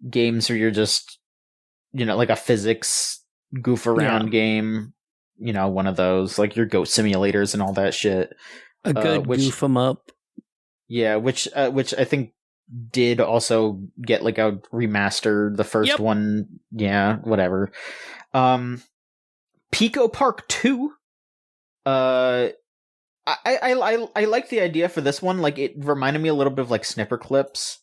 games where you're just, like a physics goof around game. One of those, like your goat simulators and all that shit. A good goof 'em up. Yeah, which I think did also get like a remaster. The first one, yeah, whatever. Pico Park 2. I like the idea for this one. Like, it reminded me a little bit of like Snipper Clips,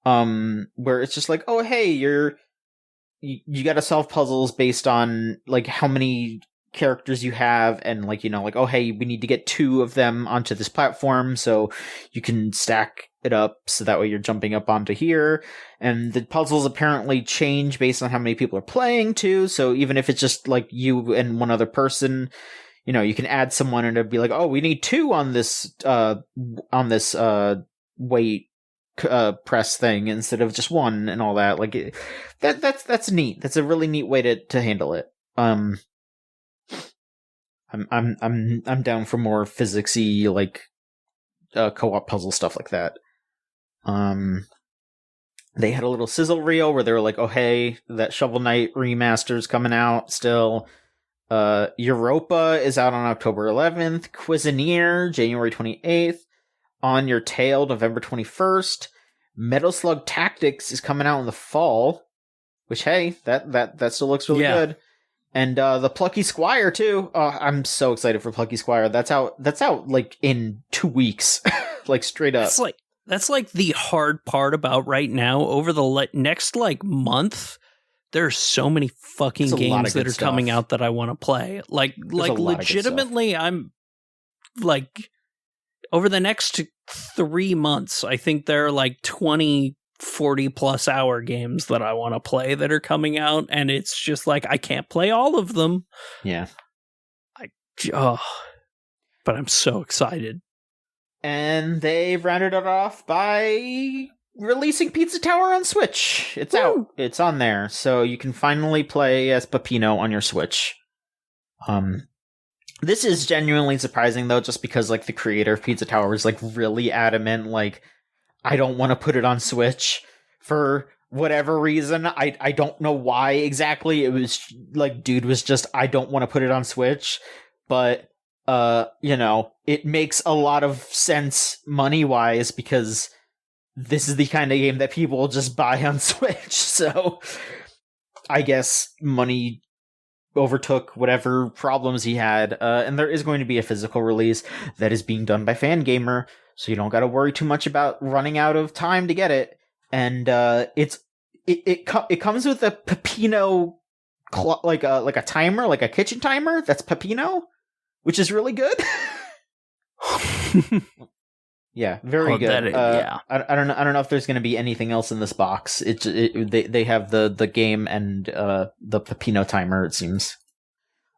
where it's just like, oh hey, you got to solve puzzles based on like how many characters you have, and like like, oh hey, we need to get 2 of them onto this platform, so you can stack it up so that way you're jumping up onto here. And the puzzles apparently change based on how many people are playing too. So even if it's just like you and one other person, you can add someone and it'd be like, oh, we need 2 on this weight press thing instead of just 1 and all that. Like that's neat. That's a really neat way to handle it. I'm down for more physicsy, like co-op puzzle stuff like that. They had a little sizzle reel where they were like, oh hey, that Shovel Knight remaster's coming out still. Europa is out on October 11th. Cuisinier, January 28th. On Your Tail, November 21st. Metal Slug Tactics is coming out in the fall. Which, hey, that still looks really good. And the Plucky Squire too. Oh, I'm so excited for Plucky Squire. That's out like in 2 weeks, like straight up. That's like the hard part about right now. Over the next like month, there's so many fucking games that are coming out that I want to play. Like legitimately, I'm like over the next 3 months, I think there are like 20, 40 plus hour games that I want to play that are coming out, and it's just like I can't play all of them. Yeah. But I'm so excited. And they rounded it off by releasing Pizza Tower on Switch. It's out. It's on there. So you can finally play as Peppino on your Switch. This is genuinely surprising, though, just because, like, the creator of Pizza Tower was, like, really adamant, like, I don't want to put it on Switch for whatever reason. I don't know why exactly. It was, like, dude was just, I don't want to put it on Switch. But, it makes a lot of sense money-wise because this is the kind of game that people will just buy on Switch. So, I guess money overtook whatever problems he had, and there is going to be a physical release that is being done by Fangamer, so you don't got to worry too much about running out of time to get it. And it comes with a Peppino like a timer, like a kitchen timer that's Peppino, which is really good. Yeah, very good. Yeah, I don't know if there's going to be anything else in this box. They have the game and the Peppino timer. It seems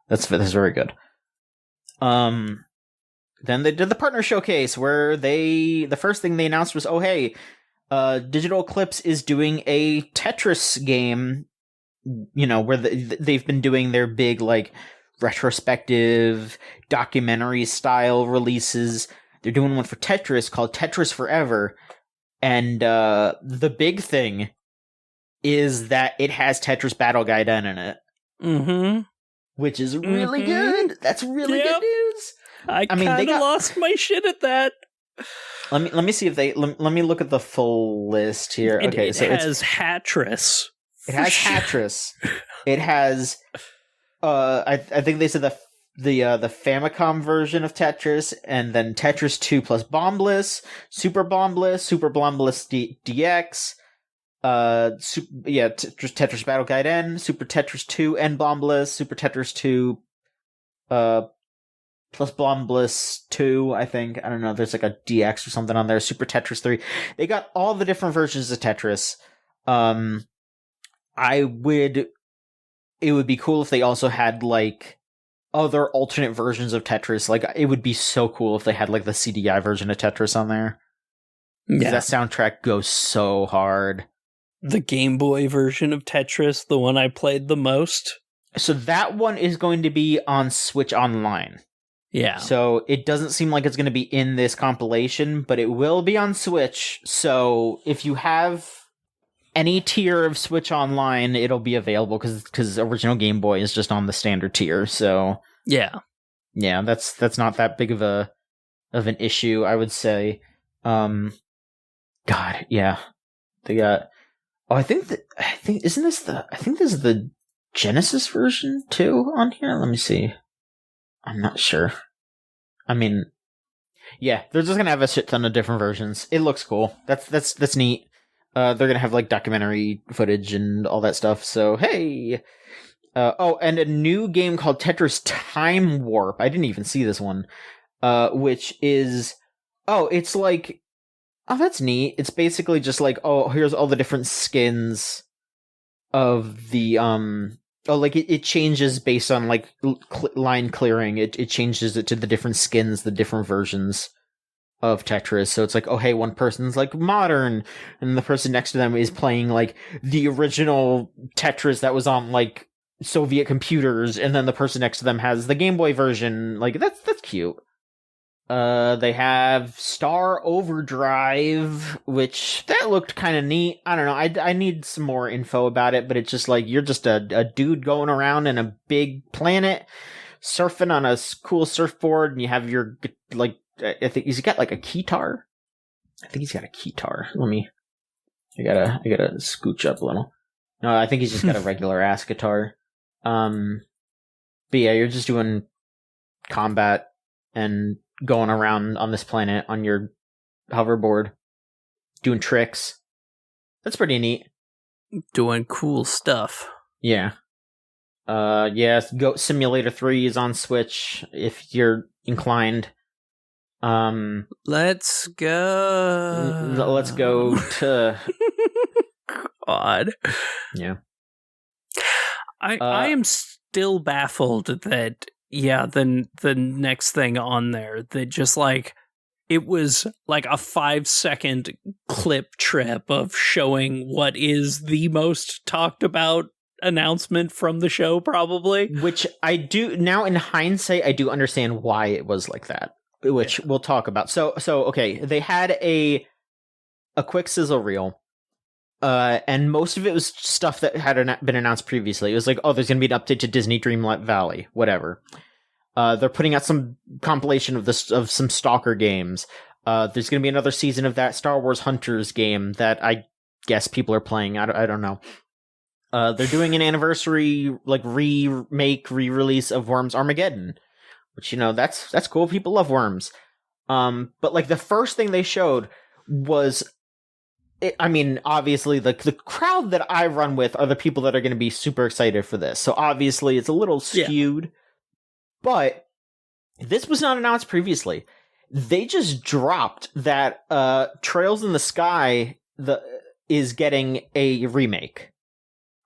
that's very good. Then they did the partner showcase where the first thing they announced was, oh hey, Digital Eclipse is doing a Tetris game. Where they've been doing their big like retrospective documentary style releases. They're doing one for Tetris called Tetris Forever, and the big thing is that it has Tetris Battle Gaiden in it. Mm-hmm. Which is really good. That's really good news. I kind of lost my shit at that. Let me see if let me look at the full list here. Okay, it has Hatris. It has Hatris. It has I think they said the Famicom version of Tetris, and then Tetris 2 plus Bombliss, Super Bombliss DX, Tetris Battle Gaiden, Super Tetris 2 and Bombliss, Super Tetris 2 plus Bombliss 2, I think. I don't know, there's like a DX or something on there, Super Tetris 3. They got all the different versions of Tetris. It would be cool if they also had like other alternate versions of Tetris. Like, it would be so cool if they had like the CDI version of Tetris on there. Yeah. That soundtrack goes so hard. The Game Boy version of Tetris, the one I played the most. So that one is going to be on Switch Online. Yeah. So it doesn't seem like it's going to be in this compilation, but it will be on Switch. So if you have any tier of Switch Online, it'll be available because original Game Boy is just on the standard tier. So yeah, that's not that big of an issue, I would say. God, yeah, they got. Oh, I think this is the Genesis version too on here. Let me see. I'm not sure. I mean, yeah, they're just gonna have a shit ton of different versions. It looks cool. That's neat. They're gonna have like documentary footage and all that stuff. So hey, and a new game called Tetris Time Warp. I didn't even see this one. Which is it's like, that's neat. It's basically just like, here's all the different skins of the it changes based on like line clearing. It changes it to the different skins, the different versions of Tetris. So it's like, hey, one person's like modern, and the person next to them is playing like the original Tetris that was on like Soviet computers, and then the person next to them has the Game Boy version. Like, that's cute. They have Star Overdrive, which that looked kind of neat. I don't know. I need some more info about it, but it's just like, you're just a dude going around in a big planet, surfing on a cool surfboard, and you have your like, I think he's got like a keytar. I think he's got a keytar. I gotta scooch up a little. No, I think he's just got a regular ass guitar. But yeah, you're just doing combat and going around on this planet on your hoverboard, doing tricks. That's pretty neat. Doing cool stuff. Yeah. Goat Simulator 3 is on Switch if you're inclined. Let's go. Let's go to God. Yeah. I am still baffled that the next thing on there that just like it was like a 5-second clip trip of showing what is the most talked about announcement from the show, probably. Which I do now in hindsight, I do understand why it was like that, which we'll talk about. So okay, they had a quick sizzle reel, and most of it was stuff that had been announced previously. It was like, oh, there's going to be an update to Disney Dreamlight Valley, whatever. They're putting out some compilation of some Stalker games. There's going to be another season of that Star Wars Hunters game that I guess people are playing. I don't know. They're doing an anniversary like re-release of Worms Armageddon, which that's cool. People love Worms. But like the first thing they showed was, obviously the crowd that I run with are the people that are going to be super excited for this. So obviously it's a little skewed. Yeah. But this was not announced previously. They just dropped that Trails in the Sky is getting a remake.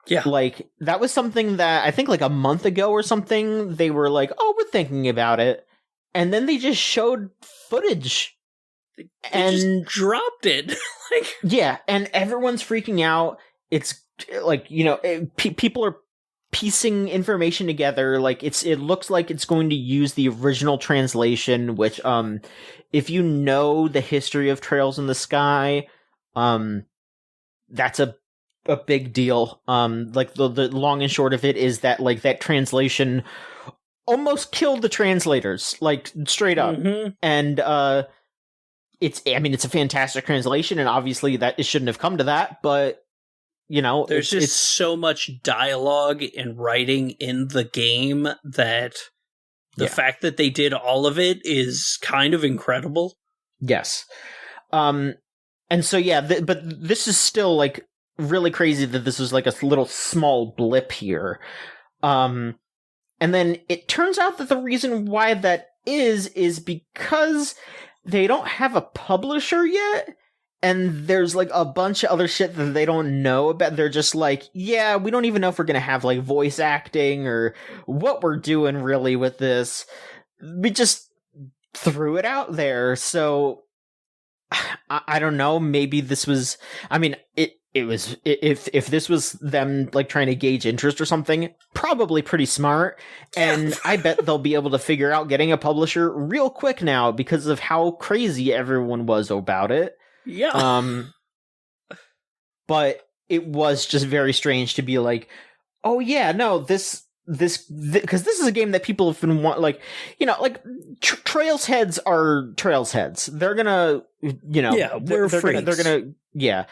Yeah. Like, that was something that I think like a month ago or something, they were like, oh, we're thinking about it. And then they just showed footage. They just dropped it. Yeah, and everyone's freaking out. It's like, people are piecing information together. Like it looks like it's going to use the original translation, which if you know the history of Trails in the Sky, that's a big deal. Like the long and short of it is that like that translation almost killed the translators, like straight up. Mm-hmm. And it's a fantastic translation, and obviously that it shouldn't have come to that, but there's just so much dialogue and writing in the game that the fact that they did all of it is kind of incredible. Yes. And so, but this is still like really crazy that this was like a little small blip here. And then it turns out that the reason why that is because they don't have a publisher yet. And there's like a bunch of other shit that they don't know about. They're just like, yeah, we don't even know if we're going to have like voice acting or what we're doing really with this. We just threw it out there. So I don't know. Maybe this was, it was, if this was them like trying to gauge interest or something, probably pretty smart. And I bet they'll be able to figure out getting a publisher real quick now because of how crazy everyone was about it. Yeah. But it was just very strange to be like, oh yeah, no, this because this is a game that people have been Trails heads are Trails heads. They're gonna, they're gonna, yeah.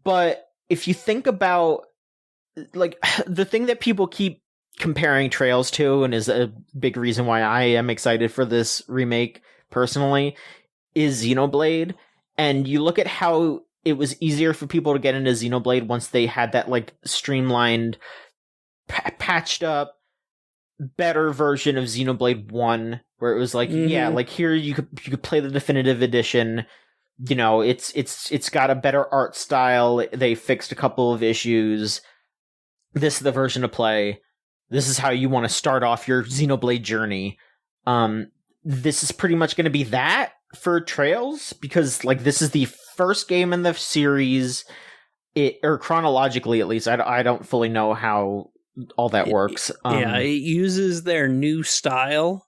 But if you think about like the thing that people keep comparing Trails to, and is a big reason why I am excited for this remake personally, is Xenoblade. And you look at how it was easier for people to get into Xenoblade once they had that like streamlined, patched up, better version of Xenoblade 1, where it was like, like here you could play the definitive edition. It's got a better art style. They fixed a couple of issues. This is the version to play. This is how you want to start off your Xenoblade journey. This is pretty much going to be that for Trails, because like this is the first game in the series, or chronologically at least. I don't fully know how all that works. It uses their new style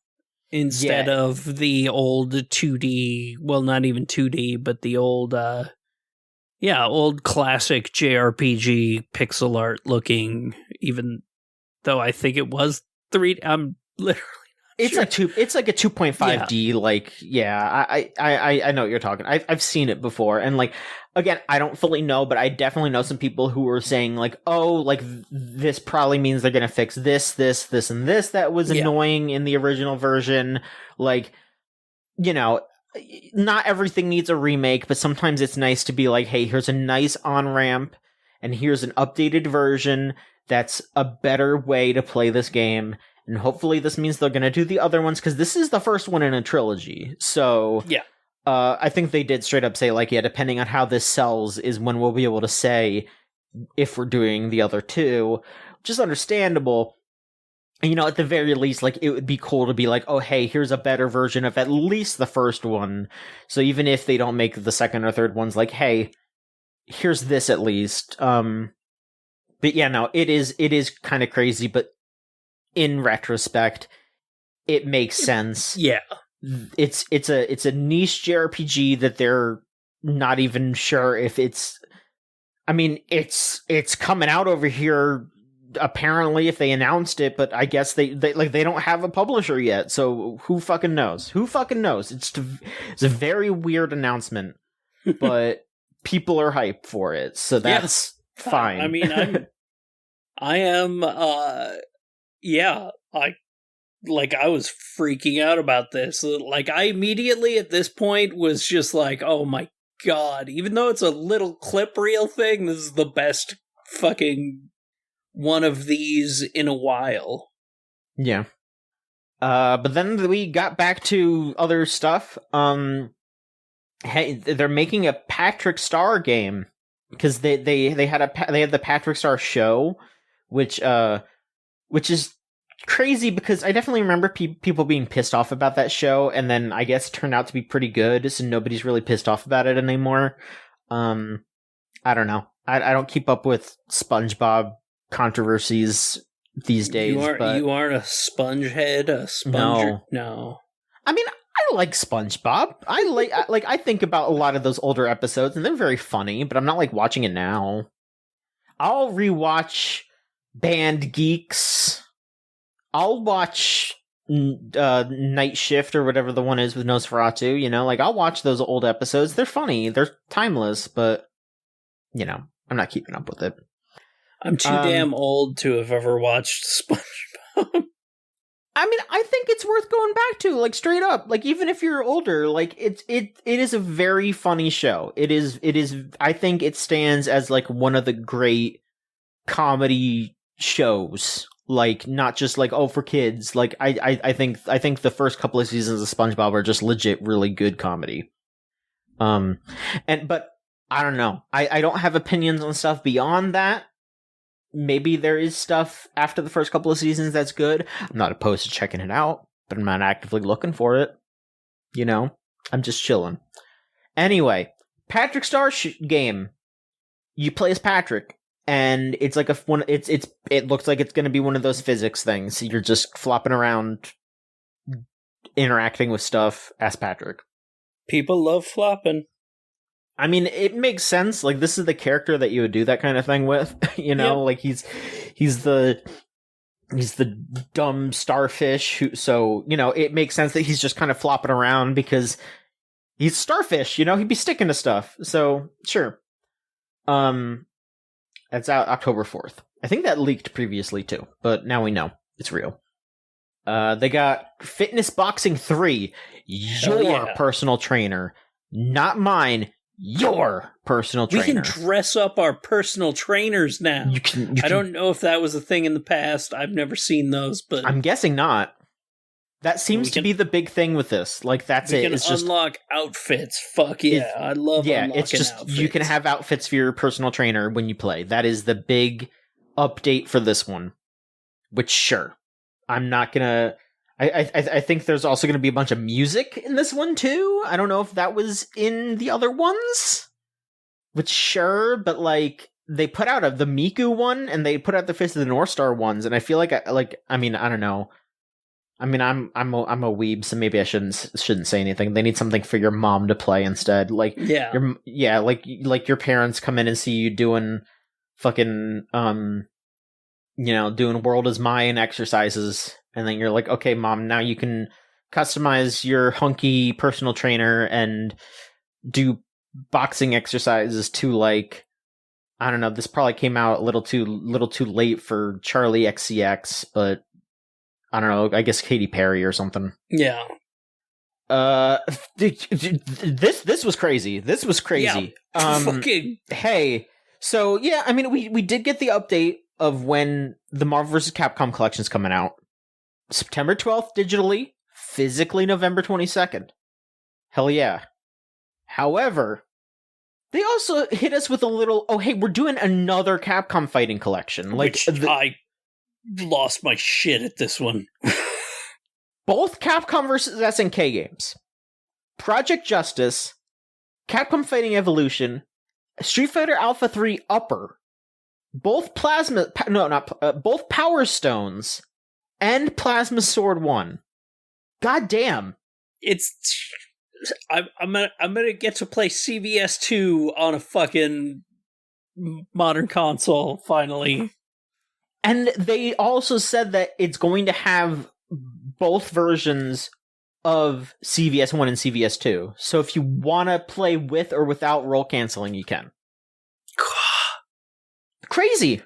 instead of the old 2D. Well, not even 2D, but the old, old classic JRPG pixel art looking. Even though I think it was 3D, I'm literally. It's like a 2.5D. I know what you're talking. I've seen it before, and like again, I don't fully know, but I definitely know some people who were saying like, oh, like this probably means they're gonna fix this, and this that was annoying in the original version. Like, not everything needs a remake, but sometimes it's nice to be like, hey, here's a nice on-ramp, and here's an updated version that's a better way to play this game. and hopefully this means they're going to do the other ones, because this is the first one in a trilogy. So yeah, I think they did straight up say, like, yeah, depending on how this sells is when we'll be able to say if we're doing the other two, which is understandable. And, you know, at the very least, like, it would be cool to be like, oh, hey, here's a better version of at least the first one. So even if they don't make the second or third ones, like, hey, here's this at least. But yeah, no, it is kind of crazy, but in retrospect, it makes sense. Yeah. It's a niche JRPG that they're not even sure if it's... I mean, it's coming out over here, apparently, if they announced it, but I guess they don't have a publisher yet, so who fucking knows? It's a very weird announcement, but people are hyped for it, so that's fine. I mean, I am, I was freaking out about this. Like, I immediately at this point was just like, oh my god, even though it's a little clip reel thing, this is the best fucking one of these in a while. Yeah. But then we got back to other stuff. Hey, they're making a Patrick Star game, because they had the Patrick Star show, which is crazy, because I definitely remember people being pissed off about that show, and then I guess it turned out to be pretty good, so nobody's really pissed off about it anymore. I don't know. I don't keep up with SpongeBob controversies these days. You aren't a sponge head, a sponger? No. I mean, I like SpongeBob. I think about a lot of those older episodes, and they're very funny, but I'm not like watching it now. I'll rewatch Band Geeks. I'll watch Night Shift or whatever the one is with Nosferatu, you know? Like, I'll watch those old episodes. They're funny. They're timeless, but, you know, I'm not keeping up with it. I'm too damn old to have ever watched SpongeBob. I mean, I think it's worth going back to, like, straight up. Like, even if you're older, like, it is a very funny show. It is, I think it stands as, like, one of the great comedy shows. Like, not just like, oh, for kids. Like, I think the first couple of seasons of SpongeBob are just legit really good comedy. But I don't know. I don't have opinions on stuff beyond that. Maybe there is stuff after the first couple of seasons that's good. I'm not opposed to checking it out, but I'm not actively looking for it. You know? I'm just chilling. Anyway, Patrick Star game. You play as Patrick. And it's like it looks like it's going to be one of those physics things. You're just flopping around, interacting with stuff as Patrick. People love flopping. I mean, it makes sense. Like, this is the character that you would do that kind of thing with. You know, like he's the dumb starfish who. So, you know, it makes sense that he's just kind of flopping around because he's starfish. You know, he'd be sticking to stuff. So sure. That's out October 4th. I think that leaked previously too, but now we know it's real. They got Fitness Boxing 3, your personal trainer, not mine, your personal trainer. We can dress up our personal trainers now. You can. I don't know if that was a thing in the past. I've never seen those, but I'm guessing not. That seems to be the big thing with this. Like, that's it. It's just unlock outfits. Fuck yeah. I love unlocking it's just outfits. You can have outfits for your personal trainer when you play. That is the big update for this one. Which, sure. I'm not gonna... I think there's also gonna be a bunch of music in this one, too. I don't know if that was in the other ones. Which, sure, but, like... They put out the Miku one, and they put out the Fist of the North Star ones, and I feel like, I mean, I don't know. I mean, I'm a weeb, so maybe I shouldn't say anything. They need something for your mom to play instead. Like, like your parents come in and see you doing fucking, doing World is Mine exercises, and then you're like, okay, mom, now you can customize your hunky personal trainer and do boxing exercises to, like, I don't know. This probably came out a little too late for Charlie XCX, but. I don't know, I guess Katy Perry or something. Yeah. This was crazy. Yeah. Fucking. Hey, so yeah, I mean, we did get the update of when the Marvel vs. Capcom collection's coming out. September 12th digitally, physically November 22nd. Hell yeah. However, they also hit us with a little, oh hey, we're doing another Capcom fighting collection. I lost my shit at this one. Both Capcom versus SNK games. Project Justice, Capcom Fighting Evolution, Street Fighter Alpha 3 Upper, both both Power Stones, and Plasma Sword 1. God damn. I'm gonna get to play CVS 2 on a fucking modern console, finally. And they also said that it's going to have both versions of CVS 1 and CVS 2. So if you want to play with or without roll canceling, you can. Crazy.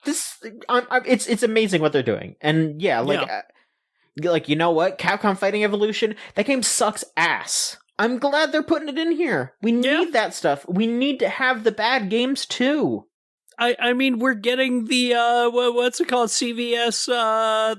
It's amazing what they're doing. And yeah, like, you know what? Capcom Fighting Evolution, that game sucks ass. I'm glad they're putting it in here. We need that stuff. We need to have the bad games too. I mean, we're getting the what's it called? CVS,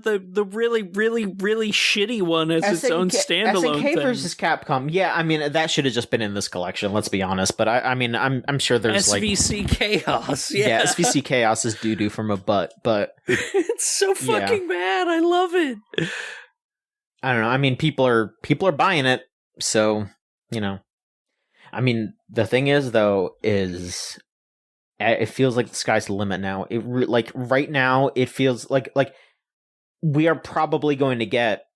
the really, really, really shitty one as its own standalone SNK thing. versus Capcom. Yeah, I mean that should have just been in this collection. Let's be honest. But I'm sure there's SVC Chaos. Yeah, SVC Chaos is doo doo from a butt. But it's so fucking bad. I love it. I don't know. I mean, people are buying it. So I mean, the thing is though is. It feels like the sky's the limit now. Right now, it feels like we are probably going to get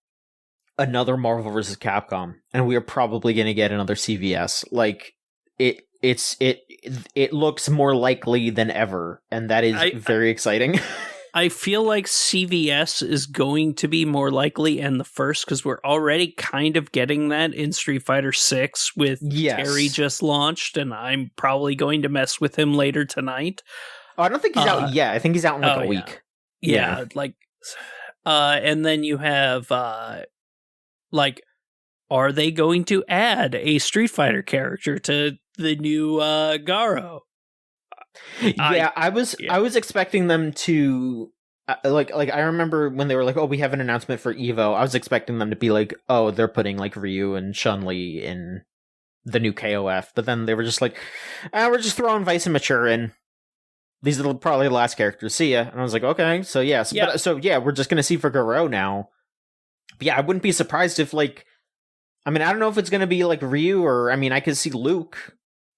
another Marvel vs. Capcom, and we are probably going to get another CVS. Like it looks more likely than ever, and that is very exciting. I feel like CVS is going to be more likely and the first, because we're already kind of getting that in Street Fighter VI with Terry just launched, and I'm probably going to mess with him later tonight. Oh, I don't think he's out yet. I think he's out in a week. Yeah, and then you have, are they going to add a Street Fighter character to the new Garo? I was expecting them to I remember when they were like, oh, we have an announcement for Evo. I was expecting them to be like, oh, they're putting like Ryu and Chun-Li in the new KOF, but then they were just like, we're just throwing Vice and Mature in. These are probably the last characters. See ya. And I was like, okay, so yes, we're just gonna see for Garo now. But yeah, I wouldn't be surprised if I don't know if it's gonna be like Ryu or I could see Luke.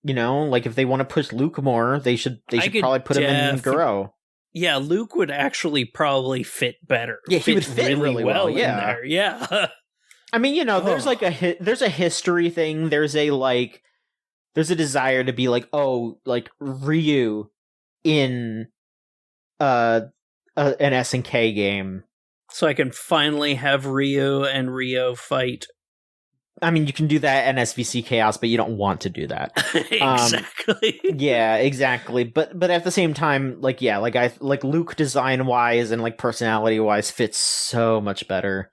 If they want to push Luke more, they should probably put him in Garo. Yeah, Luke would actually probably fit better. Yeah, he would fit really well. Yeah, in there. Yeah. There's there's a history thing. There's a there's a desire to be Ryu in an SNK game, so I can finally have Ryu and Ryo fight. You can do that in SVC Chaos, but you don't want to do that. Exactly. Yeah, exactly. But at the same time, Luke design wise and personality wise fits so much better.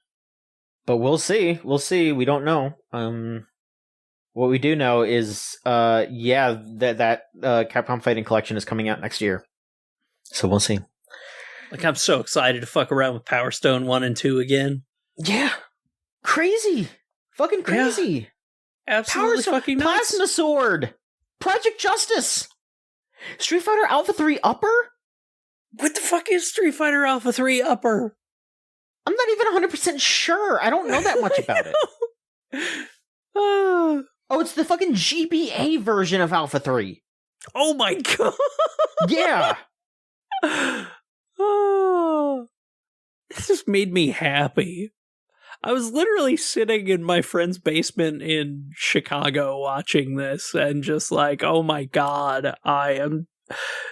But we'll see. We don't know. What we do know is, that Capcom Fighting Collection is coming out next year. So we'll see. I'm so excited to fuck around with Power Stone 1 and 2 again. Yeah. Crazy. Fucking crazy. Yeah, absolutely fucking nuts. Plasma Sword. Project Justice. Street Fighter Alpha 3 Upper? What the fuck is Street Fighter Alpha 3 Upper? I'm not even 100% sure. I don't know that much about it. Oh, it's the fucking GBA version of Alpha 3. Oh my god. Yeah. Oh. This just made me happy. I was literally sitting in my friend's basement in Chicago watching this and just like, oh my god, I am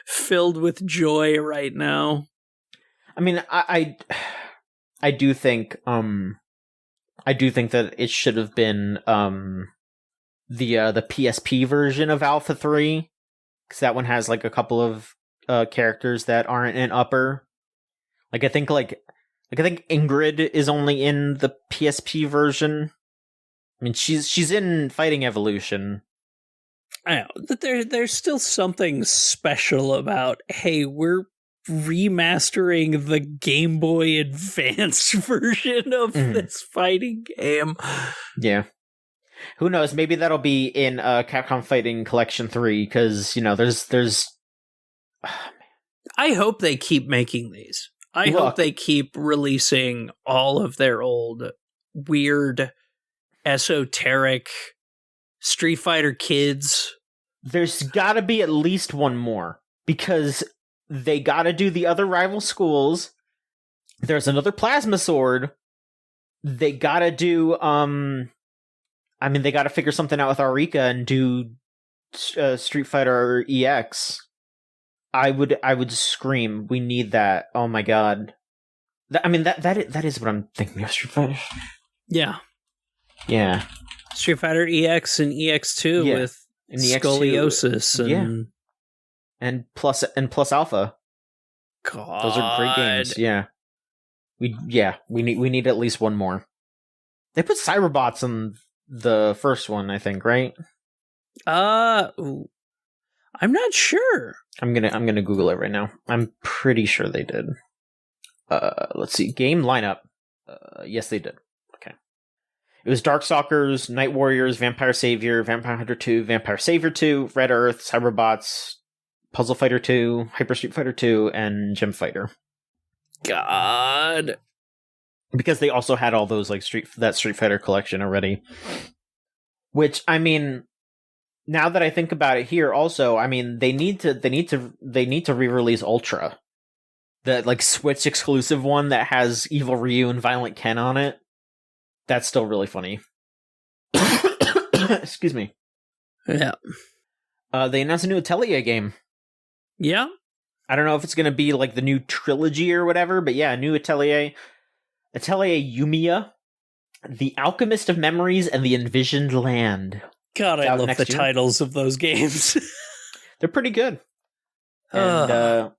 filled with joy right now. I do think that it should have been the PSP version of Alpha 3, because that one has a couple of characters that aren't in Upper. I think Ingrid is only in the PSP version. She's in Fighting Evolution. I know that there's still something special about, hey, we're remastering the Game Boy Advance version of this fighting game. Yeah. Who knows? Maybe that'll be in Capcom Fighting Collection 3, because, there's... I hope they keep making these. I hope they keep releasing all of their old, weird, esoteric Street Fighter Kids. There's gotta be at least one more, because they gotta do the other rival schools. There's another Plasma Sword. They gotta do, they gotta figure something out with Aurika and do Street Fighter EX. I would scream. We need that. Oh my god. That is what I'm thinking of, Street Fighter. Yeah. Yeah. Street Fighter EX and EX2 with Scoliosis and plus Alpha. God. Those are great games. Yeah. We need at least one more. They put Cyberbots in the first one, I think, right? I'm not sure. I'm gonna Google it right now. I'm pretty sure they did. Let's see. Game lineup. Yes, they did. Okay. It was Darkstalkers, Night Warriors, Vampire Savior, Vampire Hunter 2, Vampire Savior 2, Red Earth, Cyberbots, Puzzle Fighter 2, Hyper Street Fighter 2, and Gem Fighter. God. Because they also had all those Street Fighter collection already. Which, now that I think about it here, also, they need to re-release Ultra, the Switch exclusive one that has Evil Ryu and Violent Ken on it. That's still really funny. Excuse me. Yeah. They announced a new Atelier game. Yeah. I don't know if it's going to be the new trilogy or whatever, but yeah, a new Atelier Yumiya, The Alchemist of Memories, and The Envisioned Land. God, I love the titles of those games. They're pretty good. And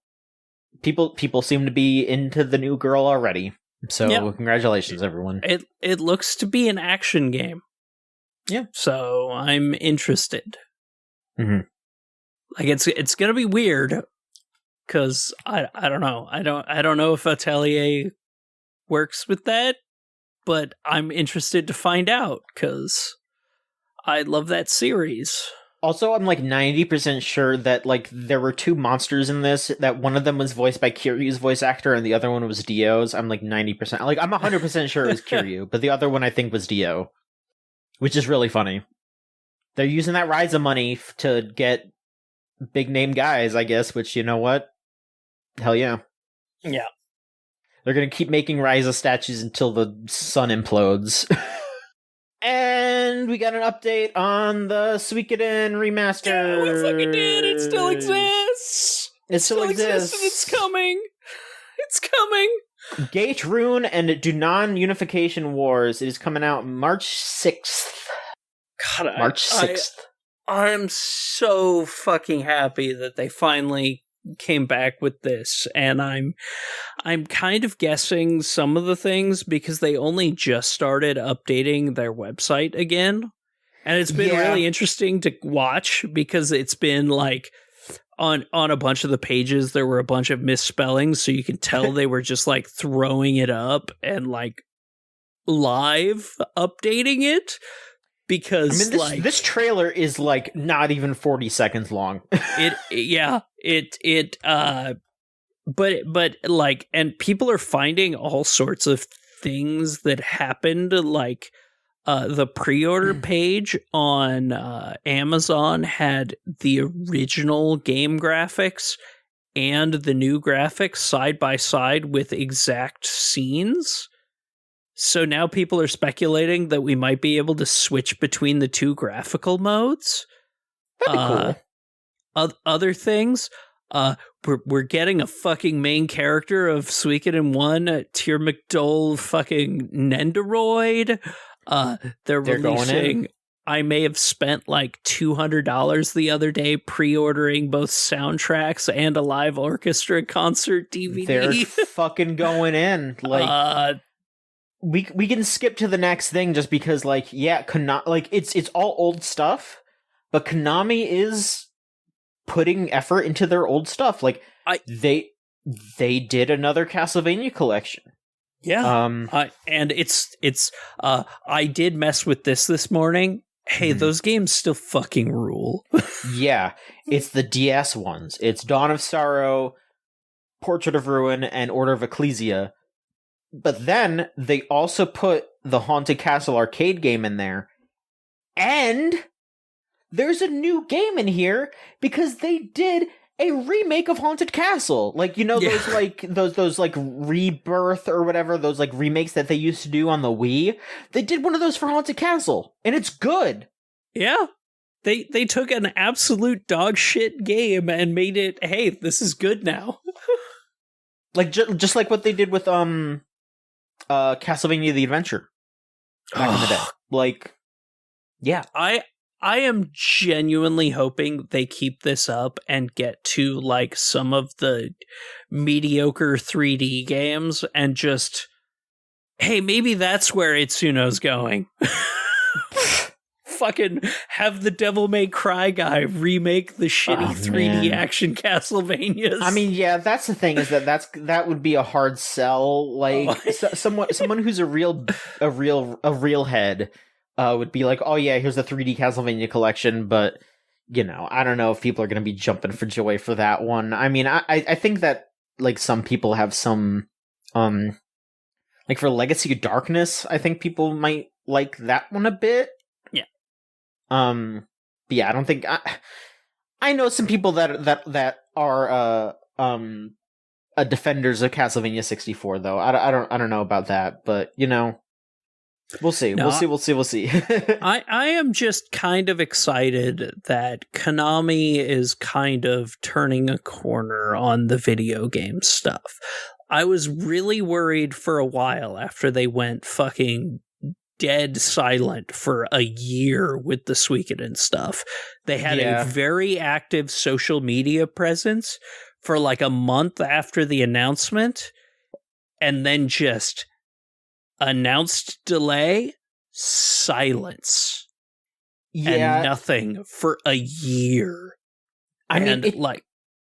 people seem to be into the new girl already. So congratulations, everyone. It looks to be an action game. Yeah. So I'm interested. Mm-hmm. It's gonna be weird because I don't know. I don't know if Atelier works with that, but I'm interested to find out because I love that series. Also, I'm 90% sure that there were two monsters in this, that one of them was voiced by Kiryu's voice actor and the other one was Dio's. I'm 90%. I'm 100% sure it was Kiryu, but the other one I think was Dio, which is really funny. They're using that Ryza money to get big name guys, I guess, which, you know what? Hell yeah. Yeah. They're going to keep making Ryza statues until the sun implodes. And we got an update on the Suikoden remaster. Yeah, we fucking did. It still exists. It still exists. And it's coming. It's coming. Gate Rune and Dunan Unification Wars. It is coming out March 6th. God, March 6th. I'm so fucking happy that they finally came back with this, and I'm kind of guessing some of the things because they only just started updating their website again, and it's been really interesting to watch because it's been on a bunch of the pages there were a bunch of misspellings, so you can tell they were just throwing it up and live updating it. Because this trailer is not even 40 seconds long. But and people are finding all sorts of things that happened. The pre-order page on Amazon had the original game graphics and the new graphics side by side with exact scenes. So now people are speculating that we might be able to switch between the two graphical modes. That'd be cool. Other things, we're getting a fucking main character of Suikoden 1, Tyr McDole fucking Nendoroid. They're releasing... I may have spent $200 the other day pre-ordering both soundtracks and a live orchestra concert DVD. They're fucking going in. We can skip to the next thing just because, it's all old stuff, but Konami is putting effort into their old stuff. they did another Castlevania collection. Yeah. And I did mess with this morning. Hey, those games still fucking rule. Yeah, it's the DS ones. It's Dawn of Sorrow, Portrait of Ruin, and Order of Ecclesia. But then they also put the Haunted Castle arcade game in there. And there's a new game in here because they did a remake of Haunted Castle. Like, you know, those like Rebirth or whatever, those like remakes that they used to do on the Wii. They did one of those for Haunted Castle, and it's good. Yeah. They took an absolute dog shit game and made it, hey, this is good now. Like just like what they did with Castlevania the Adventure back in the day. Like, yeah. I am genuinely hoping they keep this up and get to like some of the mediocre 3D games and just, hey, maybe that's where Itsuno's going. Fucking have the Devil May Cry guy remake the shitty 3D action Castlevanias. I mean, yeah, that's the thing, is that would be a hard sell. Like someone who's a real head would be like, oh yeah, here's the 3D Castlevania collection, but you know, I don't know if people are going to be jumping for joy for that one. I mean, I think that like some people have some like for Legacy of Darkness, I think people might like that one a bit. But yeah, I don't think I know some people that are defenders of Castlevania 64 though. I don't know about that, but you know, we'll see. No, we'll see. I am just kind of excited that Konami is kind of turning a corner on the video game stuff. I was really worried for a while after they went fucking dead silent for a year with the Suikoden stuff. They had a very active social media presence for like a month after the announcement, and then just announced delay, silence, and nothing for a year. I mean,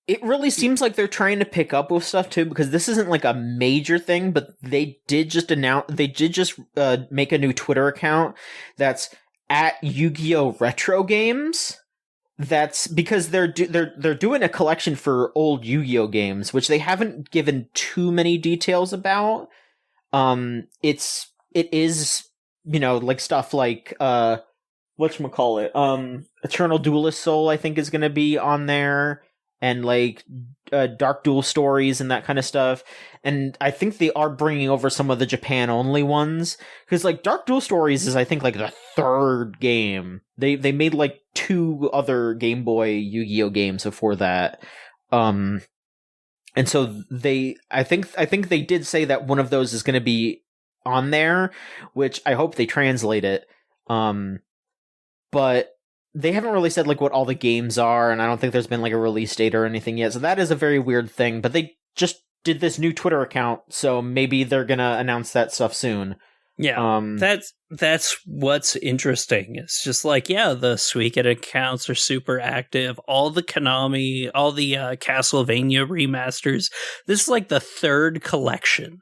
it really seems like they're trying to pick up with stuff too, because this isn't like a major thing, but they did just make a new Twitter account that's at Yu-Gi-Oh! Retro Games. That's because they're doing a collection for old Yu-Gi-Oh! Games, which they haven't given too many details about. It is, you know, like stuff like whatchamacallit, Eternal Duelist Soul, I think, is going to be on there. And like Dark Duel Stories and that kind of stuff. And I think they are bringing over some of the Japan only ones, because like Dark Duel Stories is, I think, like the third game. They made like 2 other Game Boy Yu-Gi-Oh games before that. And so I think they did say that one of those is going to be on there, which I hope they translate it. But they haven't really said like what all the games are, and I don't think there's been like a release date or anything yet. So that is a very weird thing, but they just did this new Twitter account, so maybe they're going to announce that stuff soon. Yeah. That's what's interesting. It's just like, yeah, the Suikoden accounts are super active. All the Konami, all the Castlevania remasters. This is like the 3rd collection.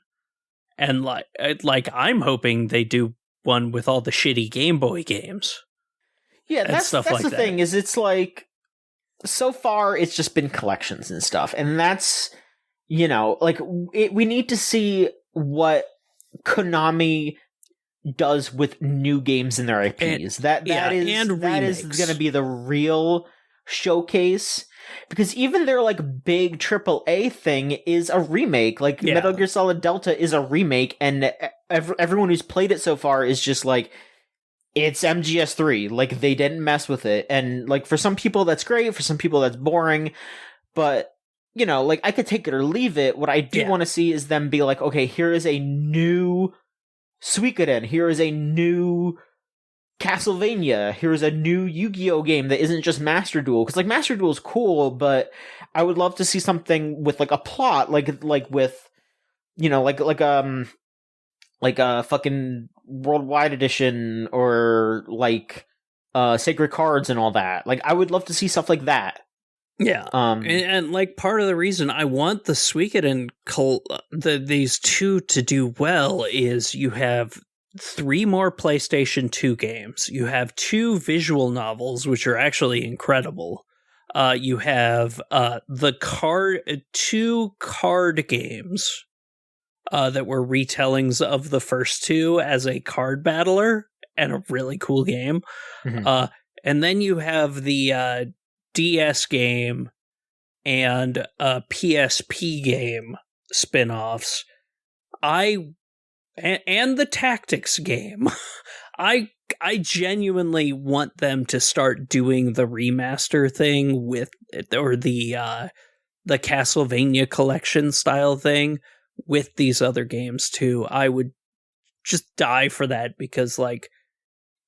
And like I'm hoping they do one with all the shitty Game Boy games. Yeah, that's like the thing, is it's like, so far it's just been collections and stuff, and that's, you know, like, we need to see what Konami does with new games in their IPs. That is going to be the real showcase, because even their like big AAA thing is a remake. Like Metal Gear Solid Delta is a remake, and everyone who's played it so far is just like, it's MGS3. Like, they didn't mess with it. And, like, for some people that's great, for some people that's boring. But, you know, like, I could take it or leave it. What I do want to see is them be like, okay, here is a new Suikoden. Here is a new Castlevania. Here is a new Yu-Gi-Oh! Game that isn't just Master Duel. Because, like, Master Duel is cool, but I would love to see something with, like, a plot. Like with, you know, like a fucking Worldwide Edition, or like Sacred Cards and all that. Like, I would love to see stuff like that. Yeah, and like part of the reason I want the Suikoden these two to do well is you have 3 more PlayStation 2 games. You have 2 visual novels, which are actually incredible. You have 2 card games that were retellings of the first 2 as a card battler, and a really cool game. Mm-hmm. And then you have the DS game and a PSP game spin-offs. And the Tactics game. I genuinely want them to start doing the remaster thing with, or the Castlevania collection style thing with these other games too. I would just die for that, because like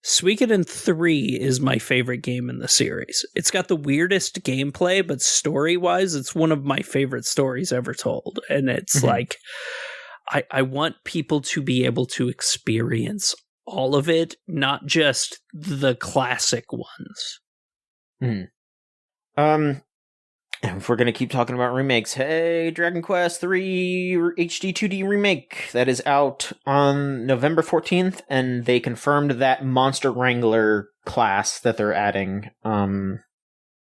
Suikoden 3 is my favorite game in the series. It's got the weirdest gameplay, but story-wise, it's one of my favorite stories ever told. And it's like, I want people to be able to experience all of it, not just the classic ones. If we're going to keep talking about remakes, hey, Dragon Quest III HD 2D remake that is out on November 14th, and they confirmed that Monster Wrangler class that they're adding.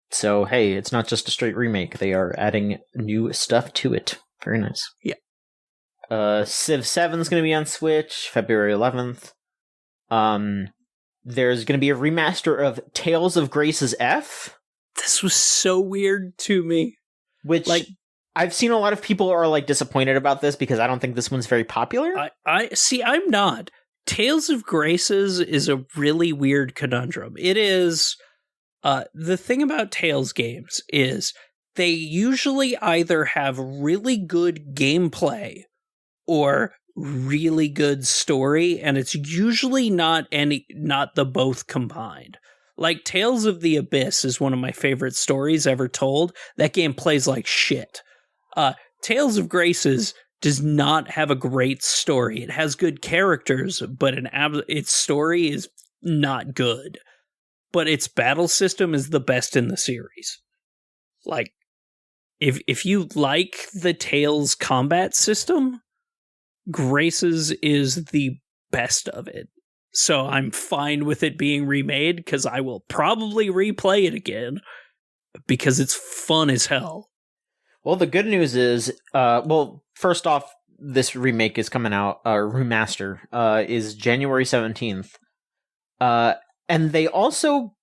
So, hey, it's not just a straight remake. They are adding new stuff to it. Very nice. Yeah. Civ 7 is going to be on Switch, February 11th. There's going to be a remaster of Tales of Grace's F. This was so weird to me. Which, like, I've seen a lot of people are, like, disappointed about this because I don't think this one's very popular. I'm not. Tales of Grace's is a really weird conundrum. It is, the thing about Tales games is they usually either have really good gameplay or really good story, and it's usually not the both combined. Like, Tales of the Abyss is one of my favorite stories ever told. That game plays like shit. Tales of Grace's does not have a great story. It has good characters, but its story is not good. But its battle system is the best in the series. Like, if you like the Tales combat system, Grace's is the best of it. So I'm fine with it being remade, because I will probably replay it again, because it's fun as hell. Well, the good news is, first off, this remake is coming out, remaster, is January 17th. And they also,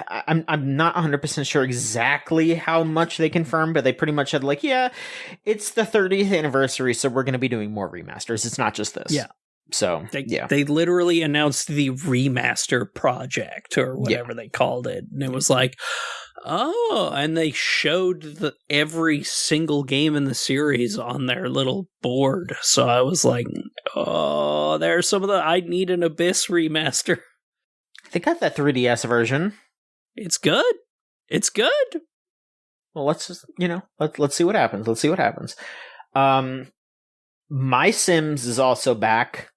I'm not 100% sure exactly how much they confirmed, but they pretty much said, like, yeah, it's the 30th anniversary, so we're going to be doing more remasters. It's not just this. Yeah. So, they literally announced the remaster project, or whatever they called it. And it was like, oh, and they showed every single game in the series on their little board. So I was like, oh, there's some of I Need an Abyss remaster. They got that 3DS version. It's good. It's good. Well, let's just, let's see what happens. Let's see what happens. My Sims is also back.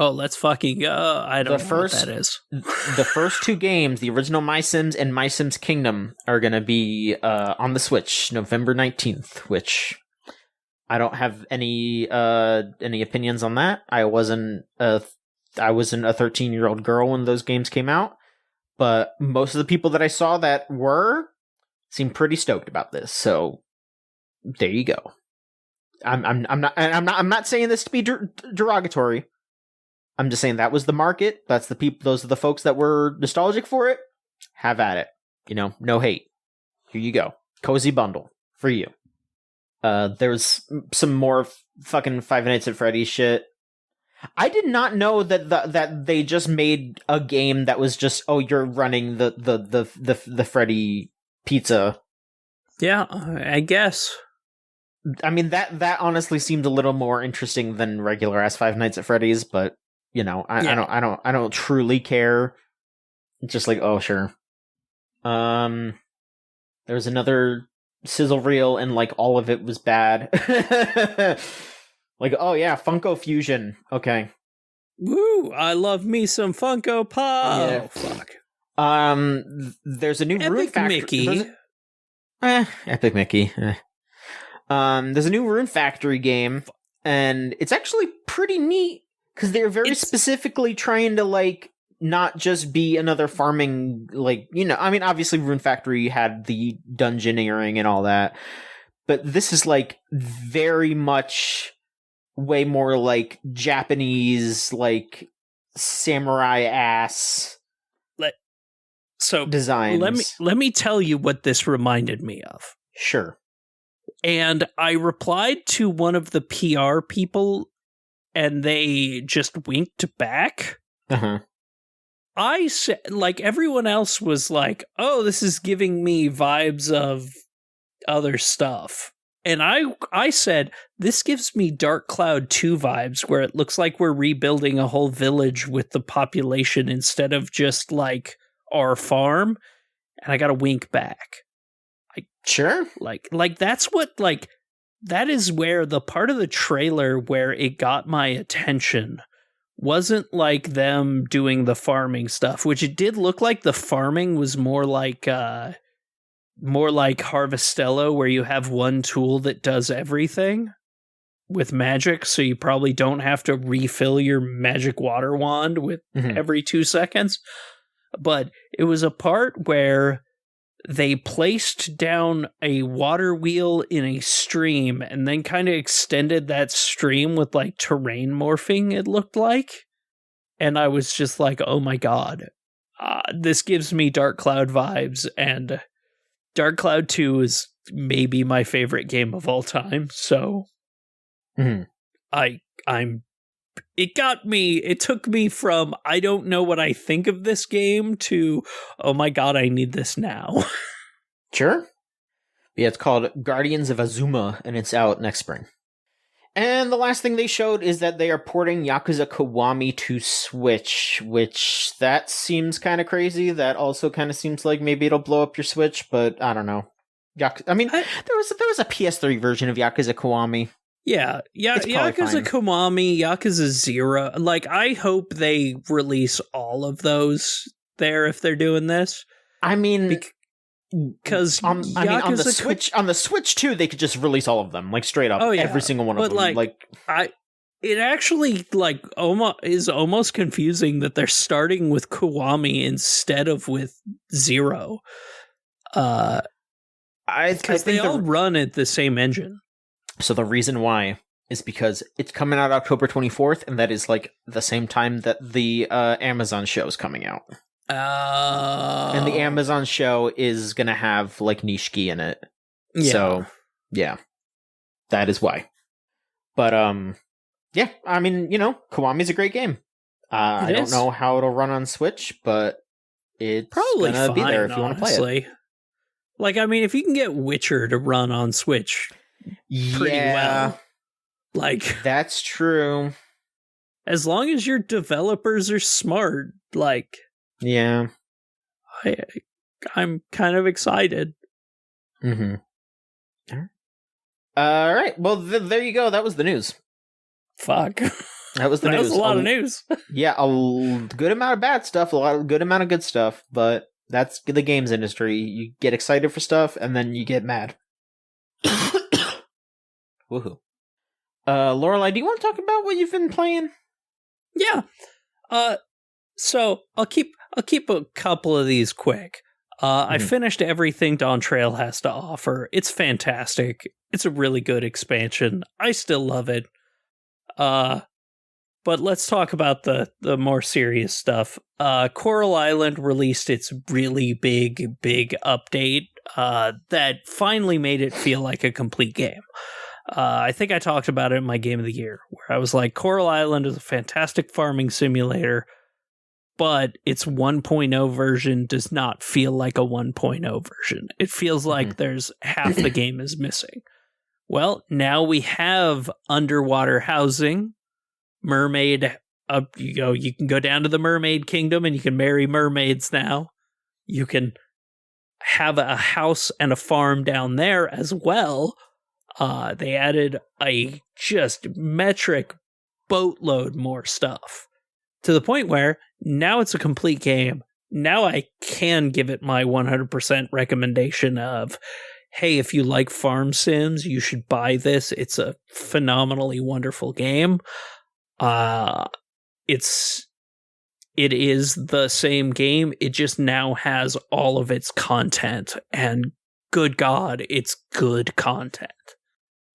Oh, let's fucking go. I don't know what that is. The first 2 games, the original My Sims and My Sims Kingdom, are going to be on the Switch November 19th, which I don't have any opinions on that. I wasn't a 13-year-old girl when those games came out, but most of the people that I saw that seemed pretty stoked about this. So there you go. I'm not saying this to be derogatory. I'm just saying that was the market. That's the people. Those are the folks that were nostalgic for it. Have at it. No hate. Here you go. Cozy bundle for you. There's some more fucking Five Nights at Freddy's shit. I did not know that they just made a game that was just, you're running the Freddy pizza. Yeah, I guess. I mean, that honestly seemed a little more interesting than regular ass Five Nights at Freddy's, but I don't truly care. It's just like, oh sure. There was another sizzle reel, and like all of it was bad. Like, oh yeah, Funko Fusion. Okay. Woo! I love me some Funko Pop. Yeah. Oh, fuck. There's a new Epic Rune Factory. Mickey. Epic Mickey. There's a new Rune Factory game, and it's actually pretty neat, because they're very specifically trying to, like, not just be another farming, like, you know, I mean, obviously Rune Factory had the dungeoneering and all that, but this is, like, very much way more, like, Japanese, like, samurai-ass designs. Let me tell you what this reminded me of. Sure. And I replied to one of the PR people, and they just winked back. Uh-huh. I said, like, everyone else was like, oh, this is giving me vibes of other stuff. And I said, this gives me Dark Cloud 2 vibes, where it looks like we're rebuilding a whole village with the population instead of just, like, our farm. And I got a wink back. Sure. Like that's what, like, that is where the part of the trailer where it got my attention wasn't like them doing the farming stuff, which it did look like the farming was more like Harvestello, where you have one tool that does everything with magic, so you probably don't have to refill your magic water wand with every 2 seconds. But it was a part where they placed down a water wheel in a stream and then kind of extended that stream with, like, terrain morphing, it looked like. And I was just like, oh my god, this gives me Dark Cloud vibes, and Dark Cloud 2 is maybe my favorite game of all time, so it took me from, I don't know what I think of this game, to, oh my god, I need this now. Sure. Yeah, it's called Guardians of Azuma, and it's out next spring. And the last thing they showed is that they are porting Yakuza Kiwami to Switch, which that seems kind of crazy. That also kind of seems like maybe it'll blow up your Switch, but I don't know. There was a PS3 version of Yakuza Kiwami. Yeah, Yakuza Kiwami, Yakuza 0. Like, I hope they release all of those there if they're doing this. I mean, because on the Switch too, they could just release all of them, like, straight up, every single one of them. It actually, like, is almost confusing that they're starting with Kiwami instead of with 0. Because they all run at the same engine. So the reason why is because it's coming out October 24th, and that is, like, the same time that the Amazon show is coming out. And the Amazon show is going to have, like, Nishiki in it. Yeah. So, yeah. That is why. But, yeah, I mean, you know, Kiwami's a great game. I don't know how it'll run on Switch, but it's probably going to be there if you want to play it. Like, I mean, if you can get Witcher to run on Switch pretty well. Like, that's true. As long as your developers are smart, like, yeah, I'm kind of excited. Mm-hmm. All right. Well, there you go. That was the news. Fuck. That was the news. That was a lot of news. Yeah, a good amount of bad stuff, good amount of good stuff, but that's the games industry. You get excited for stuff, and then you get mad. Woohoo. Lorelai, do you want to talk about what you've been playing? Yeah. So I'll keep a couple of these quick. I finished everything Dawntrail has to offer. It's fantastic. It's a really good expansion. I still love it. But let's talk about the more serious stuff. Coral Island released its really big update that finally made it feel like a complete game. I think I talked about it in my Game of the Year, where I was like, Coral Island is a fantastic farming simulator, but its 1.0 version does not feel like a 1.0 version. It feels like there's half the game is missing. Well, now we have underwater housing, mermaid. You can go down to the Mermaid Kingdom and you can marry mermaids now. You can have a house and a farm down there as well. They added a just metric boatload more stuff to the point where now it's a complete game. Now I can give it my 100% recommendation of, hey, if you like farm sims, you should buy this. It's a phenomenally wonderful game. It is the same game. It just now has all of its content, and good God, it's good content.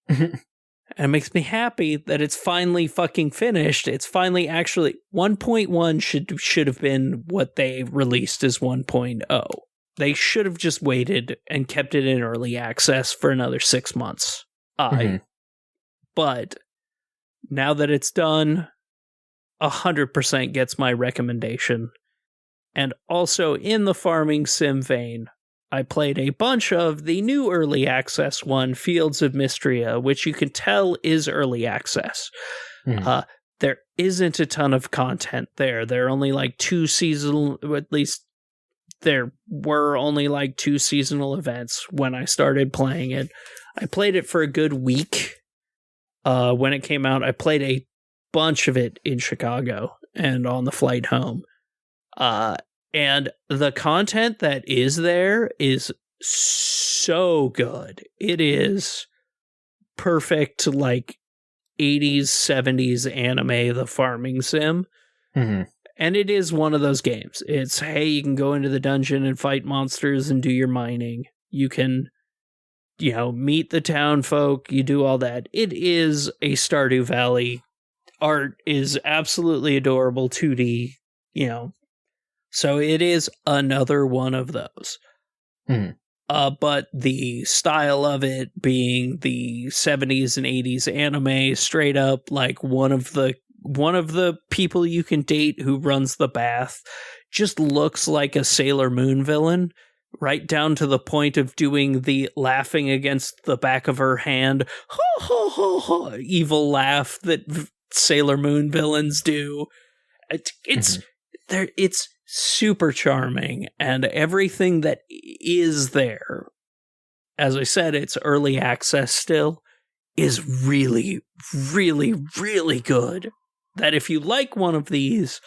And it makes me happy that it's finally fucking finished. It's finally actually 1.1 should have been what they released as 1.0. They should have just waited and kept it in early access for another 6 months. But now that it's done, 100% gets my recommendation. And also in the farming sim vein, I played a bunch of the new early access one, Fields of Mystria, which you can tell is early access. There isn't a ton of content there. There are only like 2 seasonal, at least there were only like 2 seasonal events when I started playing it. I played it for a good week. When it came out, I played a bunch of it in Chicago and on the flight home. And the content that is there is so good. It is perfect, like 80s, 70s anime, the farming sim. And it is one of those games. It's, hey, you can go into the dungeon and fight monsters and do your mining. You can, meet the town folk. You do all that. It is a Stardew Valley. Art is absolutely adorable, 2D, So it is another one of those. But the style of it being the 70s and 80s anime, straight up like one of the people you can date who runs the bath just looks like a Sailor Moon villain, right down to the point of doing the laughing against the back of her hand, evil laugh that Sailor Moon villains do. It's super charming, and everything that is there, as I said, it's early access still, is really, really, really good. That if you like one of these,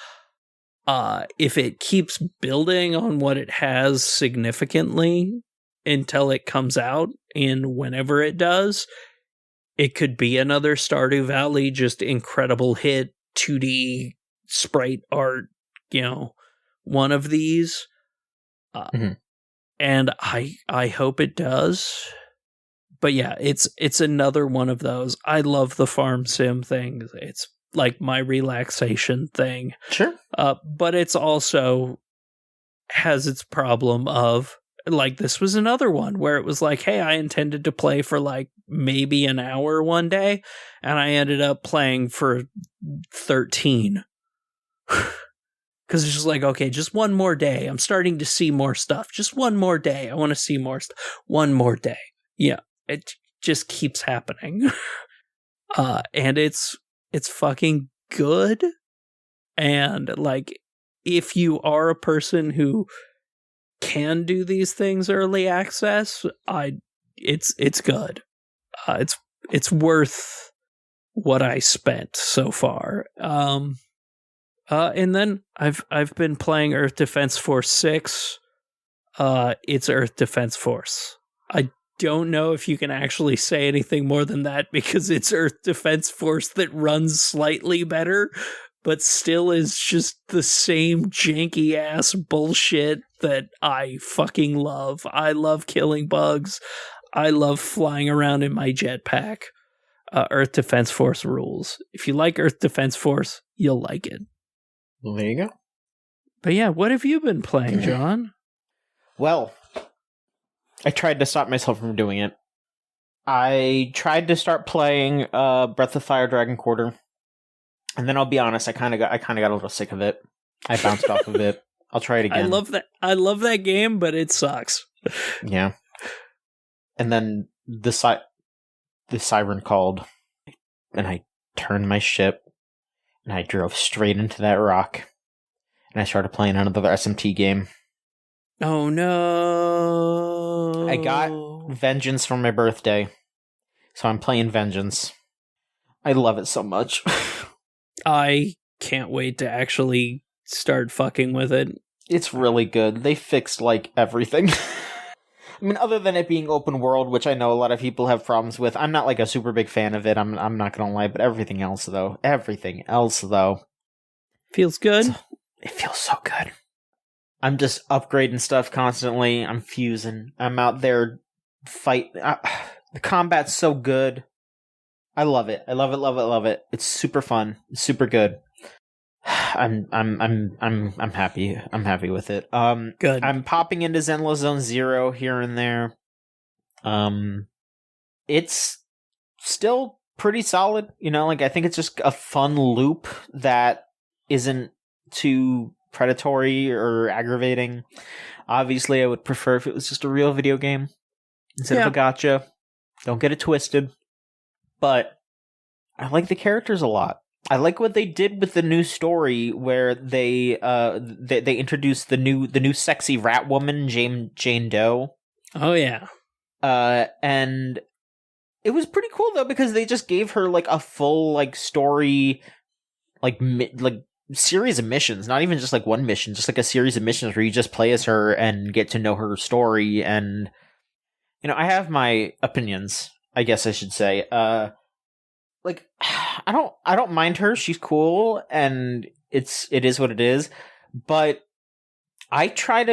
if it keeps building on what it has significantly until it comes out in whenever it does, it could be another Stardew Valley, just incredible hit, 2D sprite art, one of these. And I hope it does. But yeah, it's another one of those. I love the farm sim thing. It's like my relaxation thing. Sure. But it's also has its problem of, like, this was another one where it was like, hey, I intended to play for like maybe an hour one day, and I ended up playing for 13. Because it's just like, okay, just one more day. I'm starting to see more stuff. Just one more day. I want to see more stuff. One more day. Yeah, it just keeps happening. And it's fucking good. And like, if you are a person who can do these things early access, it's good. It's worth what I spent so far. And then I've been playing Earth Defense Force 6. It's Earth Defense Force. I don't know if you can actually say anything more than that, because it's Earth Defense Force that runs slightly better, but still is just the same janky ass bullshit that I fucking love. I love killing bugs. I love flying around in my jetpack. Earth Defense Force rules. If you like Earth Defense Force, you'll like it. Well, there you go. But yeah, what have you been playing, John? Well, I tried to stop myself from doing it. I tried to start playing Breath of Fire Dragon Quarter, and then I'll be honest, I kind of got a little sick of it. I bounced off of it. I'll try it again. I love that game, but it sucks. Yeah. And then the siren called, and I turned my ship, and I drove straight into that rock, and I started playing another SMT game. Oh no! I got Vengeance for my birthday, so I'm playing Vengeance. I love it so much. I can't wait to actually start fucking with it. It's really good. They fixed, like, everything. I mean, other than it being open world, which I know a lot of people have problems with, I'm not like a super big fan of it. I'm not gonna lie, but everything else though, feels good. It feels so good. I'm just upgrading stuff constantly. I'm fusing. I'm out there fight. The combat's so good. I love it. I love it. Love it. Love it. It's super fun. It's super good. I'm happy. I'm happy with it. Good. I'm popping into Zenless Zone Zero here and there. It's still pretty solid. You know, like I think it's just a fun loop that isn't too predatory or aggravating. Obviously, I would prefer if it was just a real video game instead of a gacha. Don't get it twisted. But I like the characters a lot. I like what they did with the new story, where they introduced the new sexy rat woman, Jane Doe. Oh yeah. And it was pretty cool though, because they just gave her like a full like story, like series of missions, not even just like one mission, just like a series of missions where you just play as her and get to know her story. And you know, I have my opinions, I guess I should say. Like I don't mind her. She's cool, and it is what it is. But I try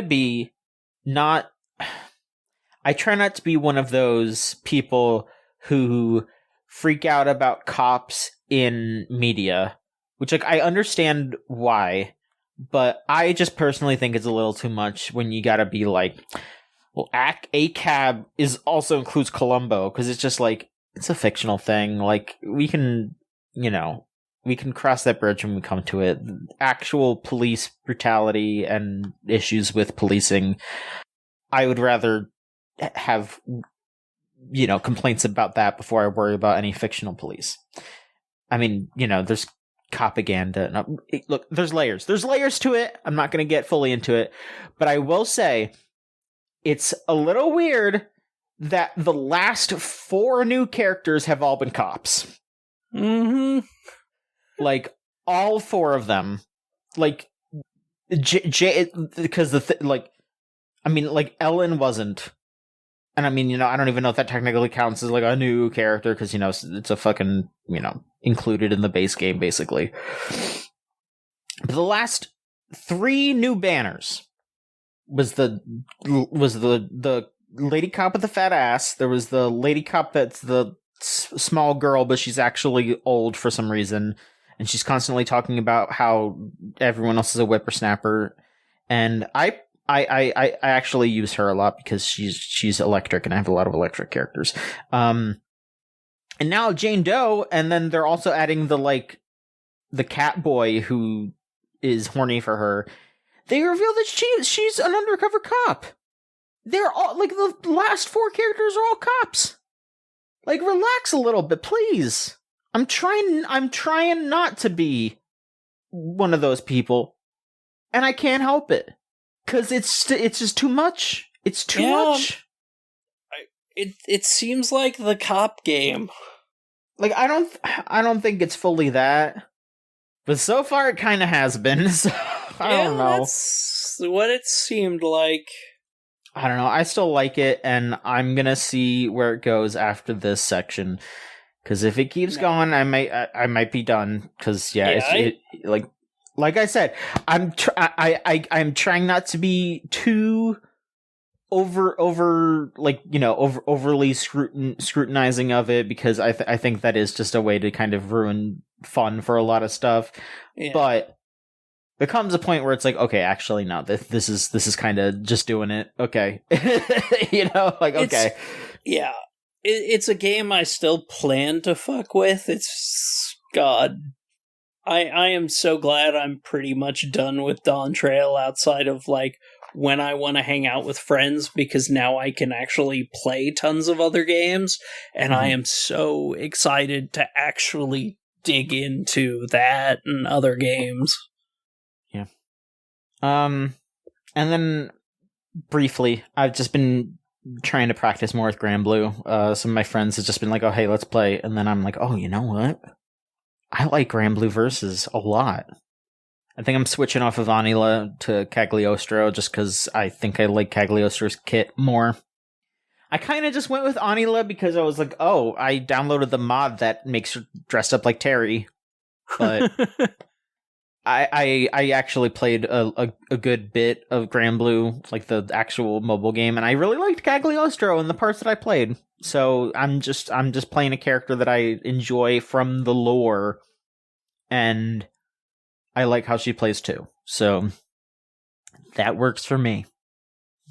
not to be one of those people who freak out about cops in media, which like I understand why, but I just personally think it's a little too much when you gotta be like, well, ACAB also includes Columbo, because it's just like, it's a fictional thing. Like, we can cross that bridge when we come to it. Actual police brutality and issues with policing, I would rather have, complaints about that before I worry about any fictional police. I mean, there's propaganda. Look, there's layers. There's layers to it. I'm not going to get fully into it, but I will say it's a little weird that the last 4 new characters have all been cops. Mm-hmm. Like, all 4 of them. Like, because Ellen wasn't. And I mean, I don't even know if that technically counts as like a new character, because, it's a fucking, included in the base game, basically. But the last 3 new banners was the lady cop with the fat ass. There was the lady cop that's the small girl, but she's actually old for some reason, and she's constantly talking about how everyone else is a whippersnapper. And I actually use her a lot because she's electric, and I have a lot of electric characters. And now Jane Doe, and then they're also adding the cat boy who is horny for her. They reveal that she's an undercover cop. They're all like, the last 4 characters are all cops. Like, relax a little bit, please. I'm trying not to be one of those people, and I can't help it, because it's just too much. It's too much. It seems like the cop game. Like, I don't think it's fully that, but so far it kind of has been. So I don't know. That's what it seemed like. I don't know. I still like it, and I'm gonna see where it goes after this section. Because if it keeps going, I might be done. Because like I said, I'm trying not to be too overly scrutinizing of it, because I think that is just a way to kind of ruin fun for a lot of stuff. Yeah. But there comes a point where it's like, okay, actually, no, this is kind of just doing it. Okay. Okay. It's a game I still plan to fuck with. It's, God, I am so glad I'm pretty much done with Dawntrail, outside of, like, when I want to hang out with friends, because now I can actually play tons of other games, and I am so excited to actually dig into that and other games. Yeah. And then, briefly, I've just been trying to practice more with Granblue. Some of my friends have just been like, oh, hey, let's play. And then I'm like, oh, you know what? I like Granblue Versus a lot. I think I'm switching off of Anila to Cagliostro, just because I think I like Cagliostro's kit more. I kind of just went with Anila because I was like, oh, I downloaded the mod that makes her dressed up like Terry. But I actually played a good bit of Granblue, like the actual mobile game, and I really liked Cagliostro in the parts that I played. So I'm just playing a character that I enjoy from the lore, and I like how she plays too. So that works for me.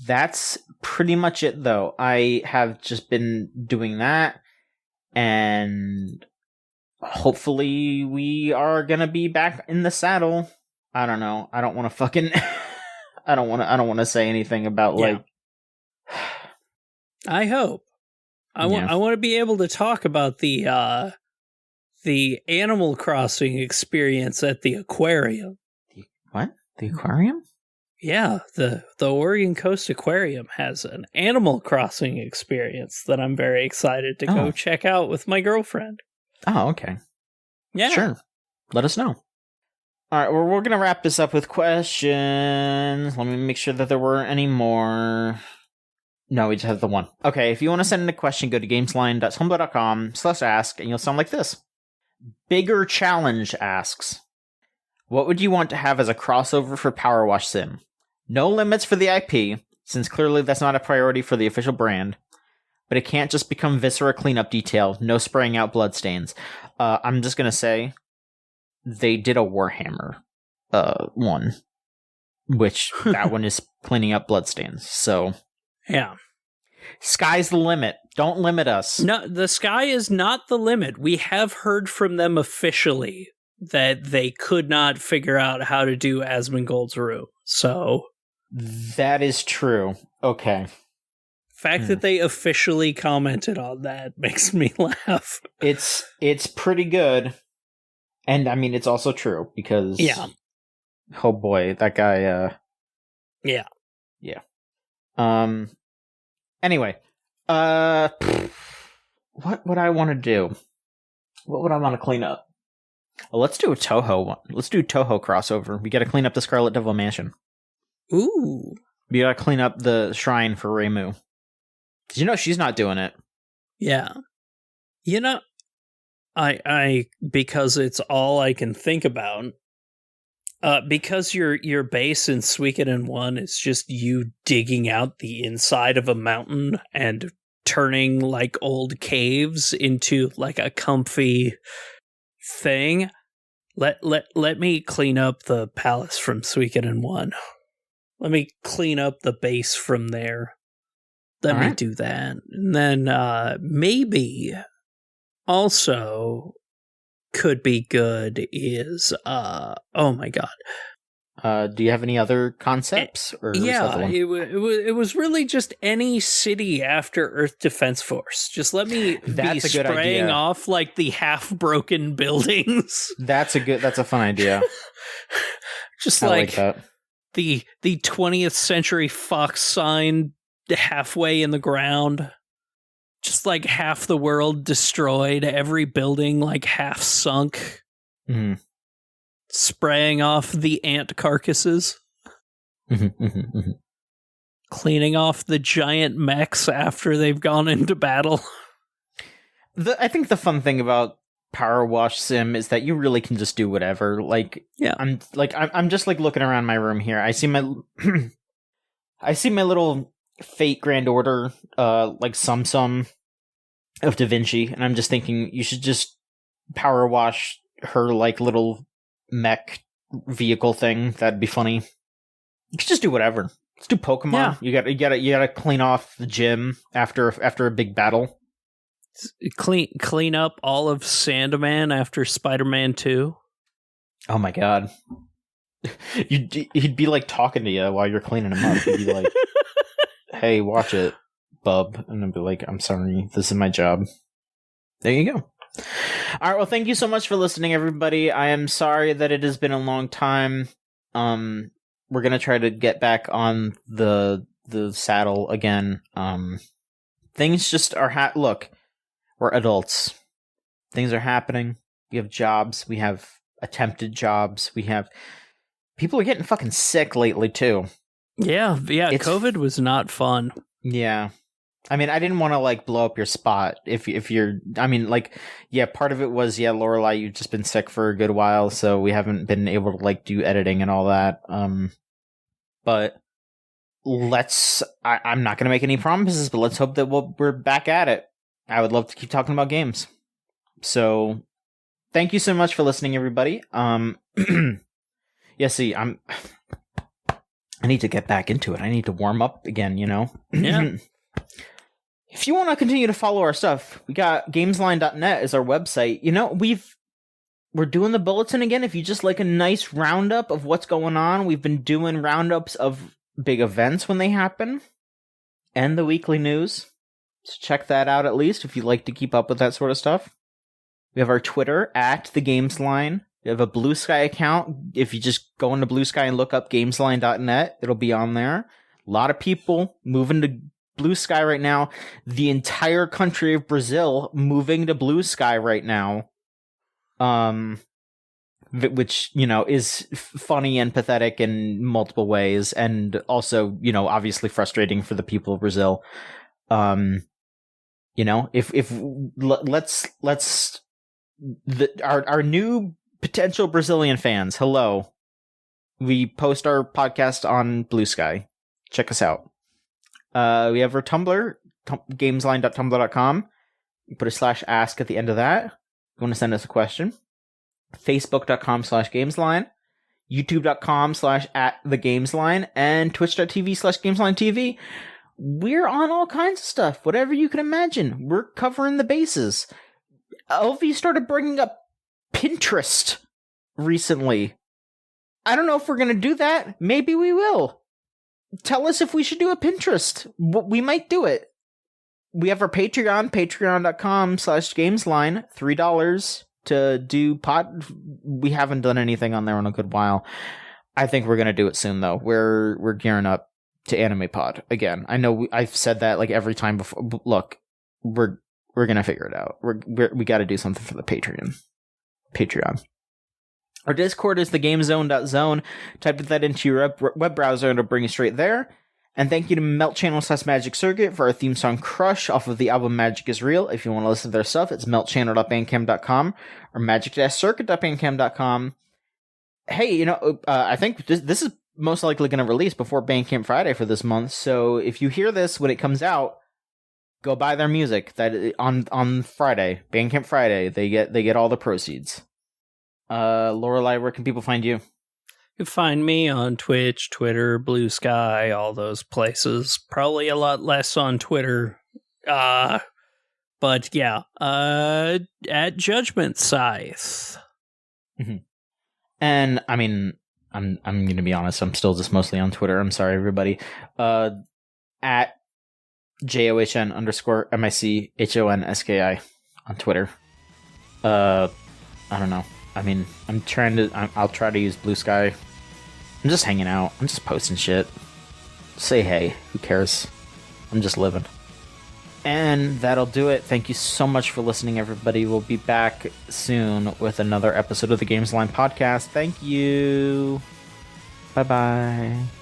That's pretty much it, though. I have just been doing that, and hopefully we are gonna be back in the saddle. I don't know. I don't want to fucking. I don't want to say anything about like. I hope. I want to be able to talk about the Animal Crossing experience at the aquarium. What? The aquarium? Yeah, the Oregon Coast Aquarium has an Animal Crossing experience that I'm very excited to go check out with my girlfriend. Oh, okay. Yeah. Sure. Let us know. All right, well, we're going to wrap this up with questions. Let me make sure that there weren't any more. No, we just have the one. Okay, if you want to send in a question, go to gamesline.tumblr.com/ask, and you'll sound like this. Bigger Challenge asks, what would you want to have as a crossover for Power Wash Sim? No limits for the IP, since clearly that's not a priority for the official brand. But it can't just become Viscera cleanup detail, no spraying out bloodstains. I'm just going to say, they did a Warhammer one, which that one is cleaning up bloodstains, so... Yeah. Sky's the limit. Don't limit us. No, the sky is not the limit. We have heard from them officially that they could not figure out how to do Asmongold's room, so... That is true. Okay. Fact that they officially commented on that makes me laugh. It's pretty good. And I mean, it's also true because oh boy, that guy yeah. Anyway, what would I want to do? What would I want to clean up? Well, let's do a Toho one. Let's do Toho crossover. We got to clean up the Scarlet Devil Mansion. Ooh. We got to clean up the shrine for Reimu. Did you know she's not doing it? Yeah. You know, I because it's all I can think about. Because your base in Suikoden 1 is just you digging out the inside of a mountain and turning like old caves into like a comfy thing. Let me clean up the palace from Suikoden 1. Let me clean up the base from there. Let me do that. And then maybe also could be good is oh my god. Do you have any other concepts? Or yeah, it was really just any city after Earth Defense Force. Just let me be spraying off like the half-broken buildings. That's a fun idea. Just like that. The 20th century Fox sign halfway in the ground. Just like half the world destroyed, every building like half sunk. Mm-hmm. Spraying off the ant carcasses. Cleaning off the giant mechs after they've gone into battle. I think the fun thing about Power Wash Sim is that you really can just do whatever. Like, yeah, I'm just like looking around my room here. I see my little Fate Grand Order, like Sum of Da Vinci, and I'm just thinking you should just power wash her like little mech vehicle thing. That'd be funny. You could just do whatever. Let's do Pokemon. Yeah. You gotta clean off the gym after a big battle. Clean up all of Sandman after Spider-Man 2. Oh my god. He'd be like talking to you while you're cleaning him up. He'd be like, hey, watch it, bub. And I'd be like, I'm sorry, this is my job. There you go. All right, well, thank you so much for listening, everybody. I am sorry that it has been a long time. We're gonna try to get back on the saddle again. Things just are look, we're adults. Things are happening. We have jobs. We have attempted jobs. We have people are getting fucking sick lately too. Yeah. COVID was not fun. Yeah. I mean, I didn't want to like blow up your spot if you're, I mean, like, yeah, part of it was, yeah, Lorelai, you've just been sick for a good while, so we haven't been able to like do editing and all that. But I'm not going to make any promises, but let's hope that we're back at it. I would love to keep talking about games. So thank you so much for listening, everybody. Yeah, see, I need to get back into it. I need to warm up again, you know? Yeah. If you want to continue to follow our stuff, we got Gamesline.net is our website. You know, we're doing the bulletin again. If you just like a nice roundup of what's going on, we've been doing roundups of big events when they happen, and the weekly news. So check that out at least if you like to keep up with that sort of stuff. We have our Twitter at the Gamesline. We have a Blue Sky account. If you just go into Blue Sky and look up Gamesline.net, it'll be on there. A lot of people moving to Blue Sky right now. The entire country of Brazil moving to Blue Sky right now. Which, you know, is funny and pathetic in multiple ways, and also, you know, obviously frustrating for the people of Brazil. You know, our new potential Brazilian fans, hello. We post our podcast on Blue Sky. Check us out. We have our Tumblr, gamesline.tumblr.com. You put a /ask at the end of that. If you want to send us a question. Facebook.com/Gamesline. YouTube.com/@thegamesline. And Twitch.tv/GameslineTV. We're on all kinds of stuff. Whatever you can imagine. We're covering the bases. LV started bringing up Pinterest recently. I don't know if we're going to do that. Maybe we will. Tell us if we should do a Pinterest. We might do it. We have our Patreon, patreon.com/Gamesline, $3 to do pod. We haven't done anything on there in a good while. I think we're going to do it soon, though. We're gearing up to Anime Pod again. I know I've said that like every time before. Look, we're going to figure it out. We got to do something for the Patreon. Our Discord is thegamezone.zone. Type that into your web browser and it'll bring you straight there. And thank you to Melt Channel/Magic Circuit for our theme song Crush off of the album Magic is Real. If you want to listen to their stuff, it's meltchannel.bandcamp.com or magic-circuit.bandcamp.com. Hey, you know, I think this is most likely going to release before Bandcamp Friday for this month. So if you hear this when it comes out, go buy their music. That on Friday, Bandcamp Friday, they get all the proceeds. Lorelai, where can people find you? You can find me on Twitch, Twitter, Blue Sky, all those places. Probably a lot less on Twitter. But yeah, at Judgment Scythe. Mm-hmm. And I mean, I'm going to be honest, I'm still just mostly on Twitter. I'm sorry, everybody. At JOHN_MICHONSKI on Twitter. I don't know. I mean, I'll try to use Blue Sky. I'm just hanging out. I'm just posting shit. Say hey. Who cares? I'm just living. And that'll do it. Thank you so much for listening, everybody. We'll be back soon with another episode of the Gamesline Podcast. Thank you. Bye-bye.